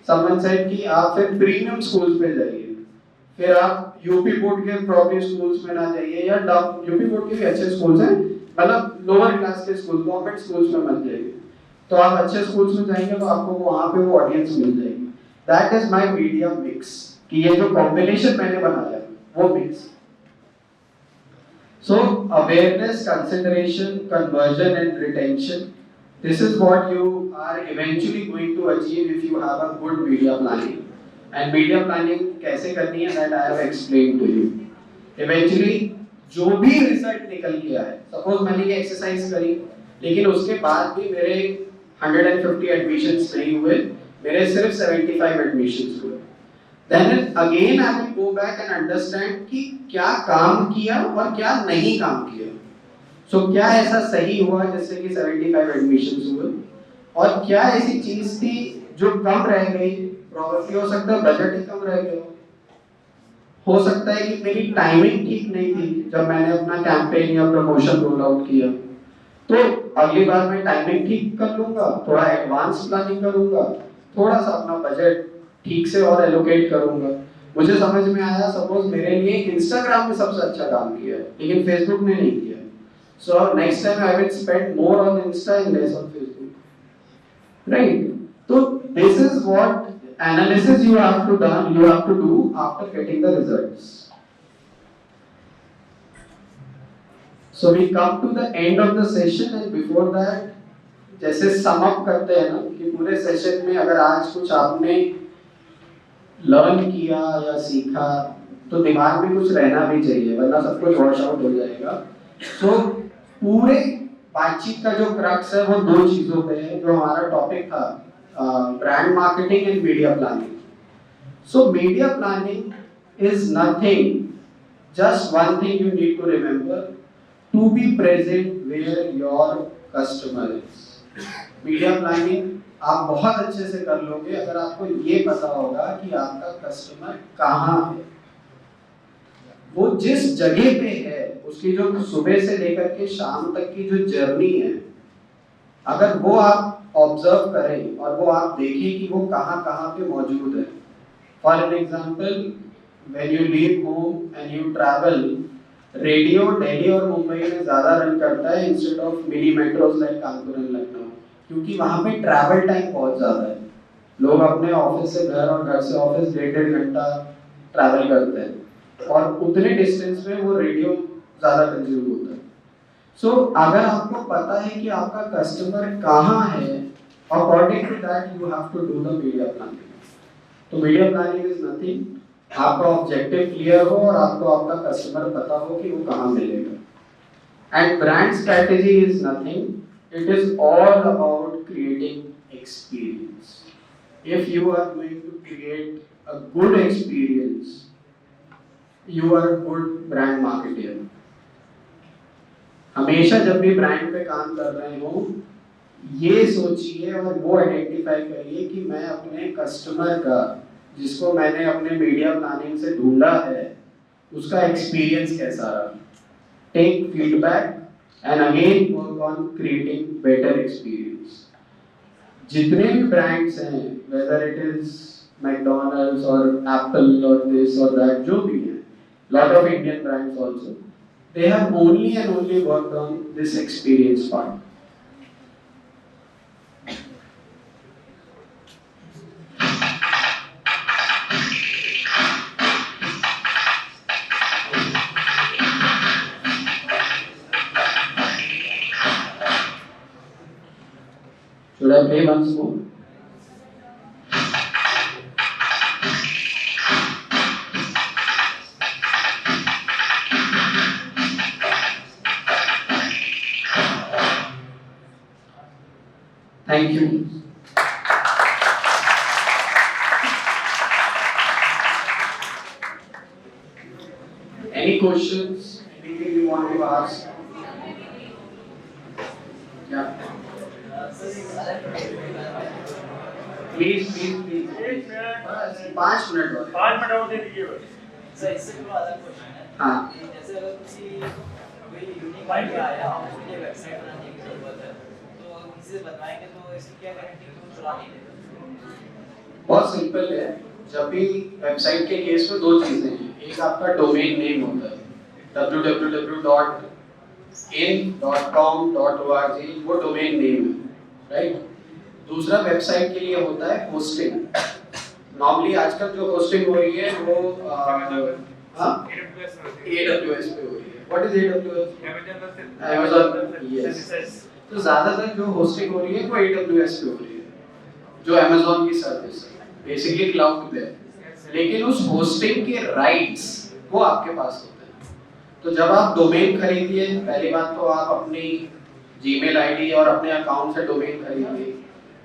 समवन सेड कि आप फिर प्रीमियम स्कूल्स पे जाइए, फिर आप यूपी बोर्ड के प्रॉब्लम स्कूल्स में ना जाइए, या यूपी बोर्ड के भी अच्छे स्कूल्स हैं, मतलब लोअर क्लास के स्कूल, गवर्नमेंट स्कूल्स में मत जाइए। तो आप अच्छे स्कूल्स में जाएंगे तो आपको वहाँ पे वो ऑडियंस मिल जाएगी। That is my media mix, कि ये जो कॉम्बिनेशन मैंने बनाया वो mix. So awareness, consideration, conversion and retention, this is what you are eventually going to achieve if you have a good media planning. And media planning कैसे करनी है that I have explained to you. Eventually जो भी result निकल के आए, suppose मैंने ये एक्सरसाइज करी लेकिन उसके बाद भी मेरे 150 एडमिशंस नहीं हुए, मेरे सिर्फ 75 एडमिशंस हुए, then again I will go back and understand कि क्या काम किया और क्या नहीं काम किया। सो क्या ऐसा सही हुआ जिससे कि 75 एडमिशंस हुए, और क्या ऐसी चीज थी जो कम रह गई, प्रॉब्लम हो सकता है बजट ही कम रह गया, हो सकता है कि मेरी टाइमिंग ठीक नहीं थी जब मैंने अपना कैंपेन या प्रमोशन रोल आउट किया, तो अगली बार मैं टाइमिंग ठीक कर लूंगा, थोड़ा एडवांस प्लानिंग करूंगा, थोड़ा सा अपना बजट ठीक से और एलोकेट करूंगा। मुझे समझ में आया सपोज मेरे लिए इंस्टाग्राम में सबसे अच्छा काम किया लेकिन फेसबुक ने नहीं किया, so next time I will spend more on Insta and less on Facebook, right? So this is what analysis you have to do after getting the results. So we come to the end of the session, and before that जैसे sum up करते हैं ना कि पूरे session में अगर आज कुछ आपने लर्न किया या सीखा तो दिमाग में कुछ रहना भी चाहिए, वरना सब कुछ वॉश आउट हो जाएगा। सो पूरे बातचीत का जो क्रक्स है वो दो चीजों पे है, जो हमारा टॉपिक था brand marketing and media planning. So media planning is nothing, just one thing you need to remember: to be present where your customer is. Media planning आप बहुत अच्छे से कर लोगे अगर आपको ये पता होगा कि आपका कस्टमर कहाँ है, वो जिस जगह पे है, उसकी जो सुबह से लेकर के शाम तक की जो जर्नी है, अगर वो आप ऑब्जर्व करें और वो आप देखें कि वो कहाँ कहाँ पे मौजूद है. For an example, when you leave home and you travel, radio Delhi और मुंबई में ज़्यादा रन करता है instead of mini metros like Kanpur and Lucknow, क्योंकि वहाँ पे ट्रैवल टाइम बहुत ज़्यादा है. लोग अपने ऑफिस से घर और घर से ऑफिस 1.5 घंटा ट्रैवल करते हैं और उतने डिस्टेंस में वो रेडियो ज़्यादा कंज्यूम होता है. सो अगर आपको पता है कि आपका कस्टमर कहाँ है, according to that you have to do the media planning. तो मीडिया प्लानिंग इज नथिंग, आपका ऑब्जेक्टिव क्लियर हो और आपको आपका कस्टमर पता हो कि वो कहाँ मिलेगा. And brand strategy is nothing, it is all about creating experience. If you are going to create a good experience, you are good brand marketer. हमेशा जब भी ब्रांड पे काम कर रहे हो, ये सोचिए और वो आइडेंटिफाई करिए कि मैं अपने कस्टमर का, जिसको मैंने अपने मीडिया प्लानिंग से ढूंढा है, उसका एक्सपीरियंस कैसा रहा. Take feedback and again work on creating better experience. जितने भी ब्रांड्स हैं, वेदर इट इज मैकडॉनल्ड्स और एप्पल और दिस और दैट, जो भी है, lot of Indian brands also, they have only and only worked on this experience part. Should I play once more? Thank you. Any questions? Anything you want to ask? Yeah. Please. 5 minute और. 5 minute और दे दीजिए बस. Sir इससे थोड़ा अलग question है. हाँ. जैसे अगर किसी कोई यूनिक आइडिया आया और मुझे वेबसाइट बनाने की जरूरत है, तो किसी से बनवाएंगे तो इसकी क्या गारंटी कि वो चुरा नहीं लेगा? बहुत सिंपल है. जब भी वेबसाइट के केस में दो चीजें हैं. एक आपका डोमेन नेम होता है, www.in.com.org, वो डोमेन नेम है, राइट. दूसरा वेबसाइट के लिए होता है होस्टिंग. नॉर्मली आजकल जो होस्टिंग हो रही है वो AWS पे हो रही है. What is AWS? Amazon. Yes. तो ज्यादातर जो होस्टिंग हो रही है वो AWS पे हो रही है, जो Amazon की सर्विस है, बेसिकली क्लाउड पे है. लेकिन उस होस्टिंग के राइट्स वो आपके पास होते हैं. तो जब आप डोमेन खरीदिए, पहली बात तो आप अपनी जीमेल आईडी और अपने अकाउंट से डोमेन खरीदिए,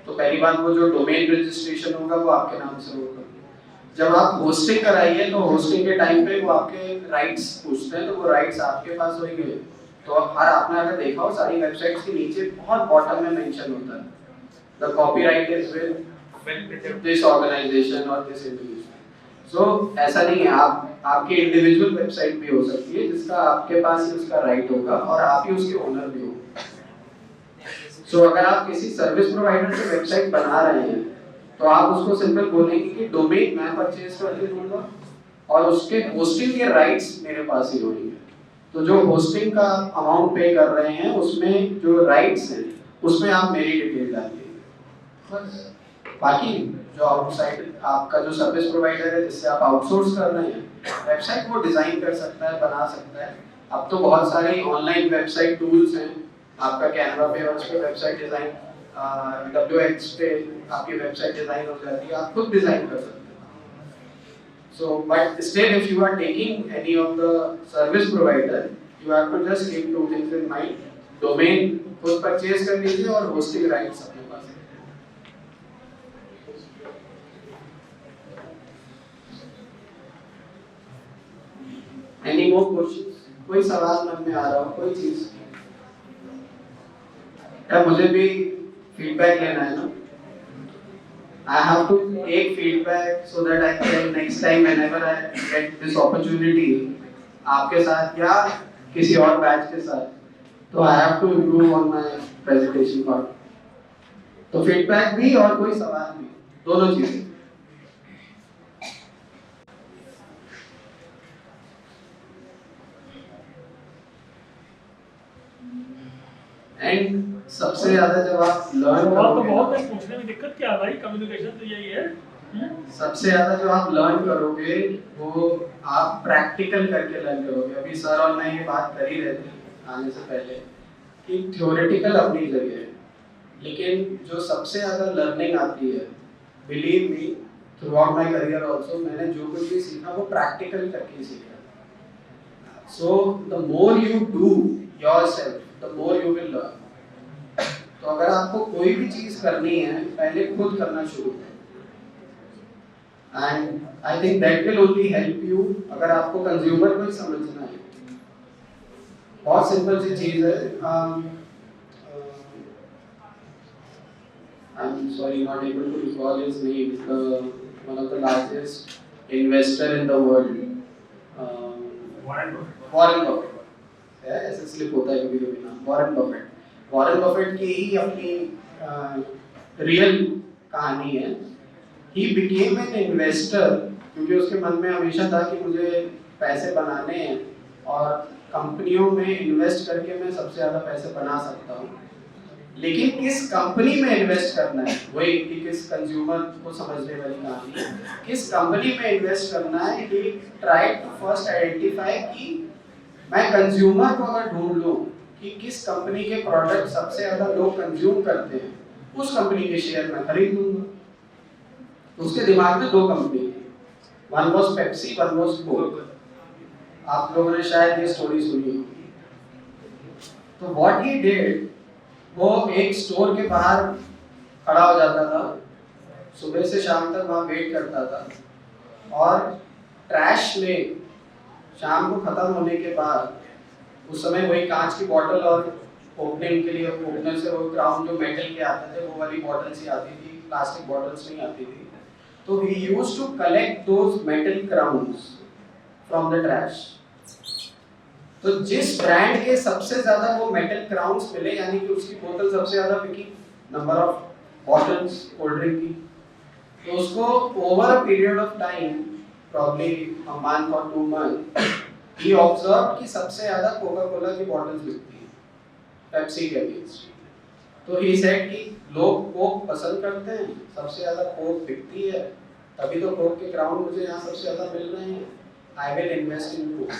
तो पहली बात वो जो डोमेन रजिस्ट्रेशन होगा वो आपके नाम से होगा. जब आप होस्टिंग कराइए तो होस्टिंग के टाइम पे वो आपके राइट्स पूछते हैं, तो वो राइट्स आपके पास होंगे. तो हर आपने अगर देखा हो सारी वेबसाइट्स के नीचे बहुत बॉटम में मेंशन होता है, the copyright is with this organisation और दिस इंडिविजुअल. सो ऐसा नहीं है. आपकी इंडिविजुअल वेबसाइट भी हो सकती है जिसका आपके पास ही उसका राइट होगा और आप ही उसके ओनर भी हो. सो अगर आप किसी सर्विस प्रोवाइडर से वेबसाइट बना रहे हैं तो आप उसको सिंपल बोलेंगे कि डोमेन मैं परचेज करके दूंगा और उसके होस्टिंग के राइट्स मेरे पास ही होंगे. तो जो होस्टिंग का अमाउंट पे कर रहे हैं उसमें जो राइट्स हैं उसमें आप मेरी डिटेल डालिए बस. बाकी जो आउटसाइड आपका जो सर्विस प्रोवाइडर है जिससे आप आउटसोर्स कर रहे हैं, वेबसाइट वो डिजाइन कर सकता है, बना सकता है. अब तो बहुत सारी ऑनलाइन वेबसाइट टूल्स हैं. आपका कैनवा पे और उस पे वेबसाइट डिजाइन, WX पे आपकी वेबसाइट डिजाइन हो जाती है, आप खुद डिजाइन कर सकते हैं. So but still if you are taking any of the service provider, You have to just keep two things in mind. Domain खुद परचेज कर लीजिए और होस्टिंग राइट्स अपने पास है। Any more questions? कोई सवाल मन में आ रहा हो, कोई चीज? क्या मुझे भी फीडबैक लेना है ना? I have to take feedback so that I can next time whenever I get this opportunity आपके साथ या किसी और बैच के साथ, तो I have to improve on my presentation part. तो फीडबैक भी और कोई सवाल भी, दोनों चीजें। एंड सबसे ज्यादा जब आप लर्न तो बहुत करोगे, है, पूछने में दिक्कत क्या है भाई, कम्युनिकेशन तो यही है। सबसे ज्यादा जो आप लर्न करोगे वो आप प्रैक्टिकल करके लर्न करोगे। अभी सर और मैं ये बात कर ही रहे थे आने से पहले कि थ्योरेटिकल अपनी जगह है, लेकिन जो सबसे ज्यादा लर्निंग आती है, believe me, through out my career also, मैंने जो कुछ भी सीखा वो प्रैक्टिकल करके सीखा। So the more you do yourself, the more you will learn. तो अगर आपको कोई भी चीज करनी है, पहले खुद करना शुरू करो। And I think that will only help you. अगर आपको कंज्यूमर को ही समझना है, बहुत सिंपल सी चीज है। I'm sorry, not able to recall his name. One of the largest investor in the world. Warren Buffett. Warren Buffett. ऐसे स्लिप होता है कभी-कभी ना। Warren Buffett. Warren Buffett की ही अपनी रियल कहानी है। He became an investor क्योंकि उसके मन में हमेशा था कि मुझे पैसे बनाने हैं और कंपनियों में इन्वेस्ट करके मैं सबसे ज्यादा पैसे बना सकता हूँ। लेकिन किस कंपनी में इन्वेस्ट करना है, वही कि किस कंज्यूमर को समझने वाली कहानी है, किस कंपनी में इन्वेस्ट करना है। He tried to first identify कि मैं कंज्यूमर को अगर ढूंढ लूँ कि किस कंपनी के प्रोडक्ट सबसे ज्यादा लोग कंज्यूम करते हैं, उस कंपनी के शेयर मैं खरीद लूंगा। उसके दिमाग में दो कंपनी थी, one was Pepsi, one was Coke. आप लोगों ने शायद ये स्टोरी सुनी होगी। तो व्हाट ही डिड, वो एक स्टोर के बाहर खड़ा हो जाता था, सुबह से शाम तक वहां वेट करता था और ट्रैश में शाम को खत्म होने के बाद, उस समय वही कांच की बोतल और ओपनिंग के लिए ओपनर से वो क्राउन जो मेटल के आते थे वो वाली बॉटल्स ही आती थी, प्लास्टिक बॉटल्स नहीं आती थी। तो he used to collect those metal crowns from the trash. तो जिस ब्रांड के सबसे ज्यादा वो मेटल क्राउन्स मिले, यानी कि उसकी बोतल सबसे ज्यादा बिकी, number of bottles cold drink की, तो उसको over a period of time, probably a month और 2 मंथ, he observed कि सबसे ज्यादा कोका कोला की बॉटल्स बिकती है पेप्सी के अगेंस्ट। तो he said कि लोग कोक पसंद करते हैं, सबसे ज्यादा कोक बिकती है, तभी तो कोक के क्राउन मुझे यहाँ सबसे ज्यादा मिल रहे हैं। I will invest in Coke.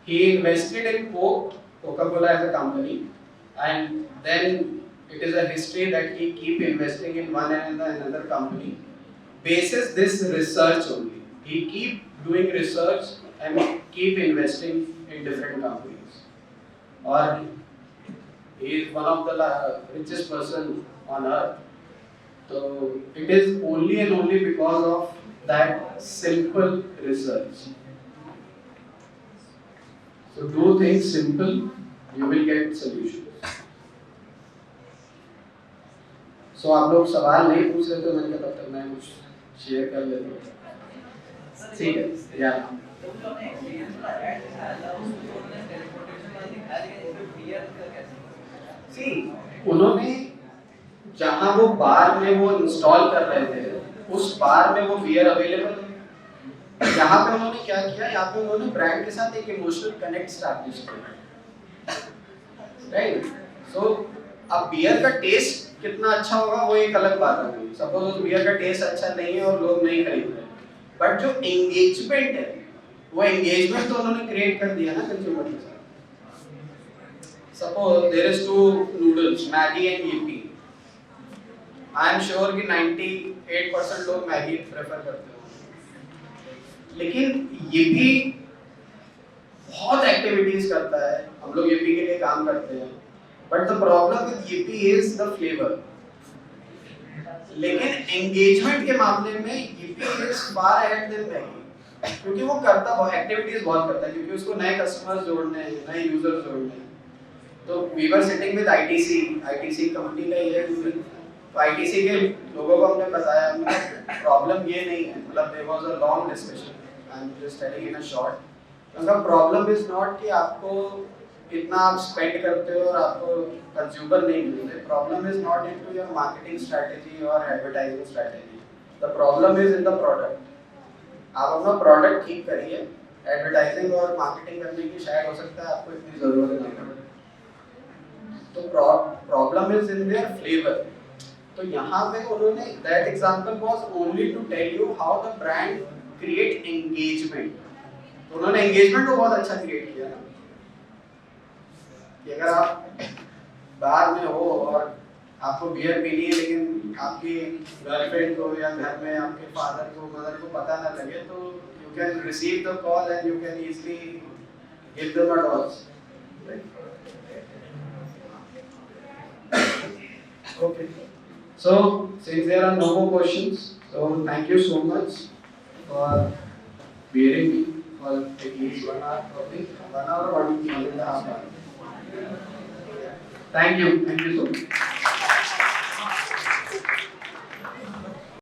He invested in Coke, Coca-Cola as a company, and then it is a history that he keep investing in one and another company. Basis this research only, he keep doing research and keep investing in different companies. Or he is one of the richest person on earth. So it is only and only because of that simple research. So do things simple, you will get solutions. So आप लोग सवाल नहीं पूछ रहे तो मैंने कहा तब तक मैं कुछ शेयर कर लेता हूँ। ठीक है, या उन्होंने जहाँ वो बार में वो इंस्टॉल कर रहे थे, उस बार में वो बियर अवेलेबल है। यहाँ पे उन्होंने क्या किया, यहाँ पे उन्होंने ब्रांड के साथ एक इमोशनल कनेक्ट स्टैब्लिश किया, राइट। सो अब बियर का टेस्ट कितना अच्छा होगा वो एक अलग बात होगी। सपोज उस बियर का टेस्ट अच्छा नहीं है और लोग नहीं खरीद रहे, बट जो एंगेजमेंट है, वो एंगेजमेंट तो उन्होंने क्रिएट कर दिया ना कंज्यूमर के साथ। Suppose there is 2 noodles, Maggi and Yippee. I am sure कि 98% लोग मैगी प्रेफर करते हो, लेकिन ये भी बहुत एक्टिविटीज करता है, हम लोग यूपी के लिए काम करते हैं, but the problem with Yippee is the flavour. लेकिन एंगेजमेंट के मामले में Yippee is far ahead than Maggi, क्योंकि वो करता बहुत एक्टिविटीज बहुत करता है, क्योंकि उसको नए कस्टमर्स जोड़ने हैं, नए यूजर्स जोड़ने हैं। तो we were sitting with ITC company का ये तो आईटीसी के लोगों को हमने बताया, प्रॉब्लम ये नहीं है, मतलब there was a long discussion, I am just telling in a short. उनका प्रॉब्लम इज नॉट कि आपको इतना आप स्पेंड करते हो और आपको कंज्यूमर नहीं मिलते, problem is not into your marketing strategy और advertising strategy, the problem is in the product. आप अपना प्रोडक्ट ठीक करिए, एडवर्टाइजिंग और मार्केटिंग करने की शायद हो सकता है आपको इतनी जरूरत ना पड़े। तो problem is in their flavour. तो यहाँ पे उन्होंने that example was only to tell you how the brand create engagement. तो उन्होंने एंगेजमेंट को बहुत अच्छा क्रिएट किया ना, कि अगर आप बाहर में हो और आपको बियर पीनी है, लेकिन आपकी गर्लफ्रेंड को या घर में आपके फादर को मदर को पता ना लगे, तो you can receive the call and you can easily give them a dodge. Okay. So, since there are no more questions, so thank you so much for bearing me for at least 1 hour, probably 1 hour or 1.5 hours. Thank you so much.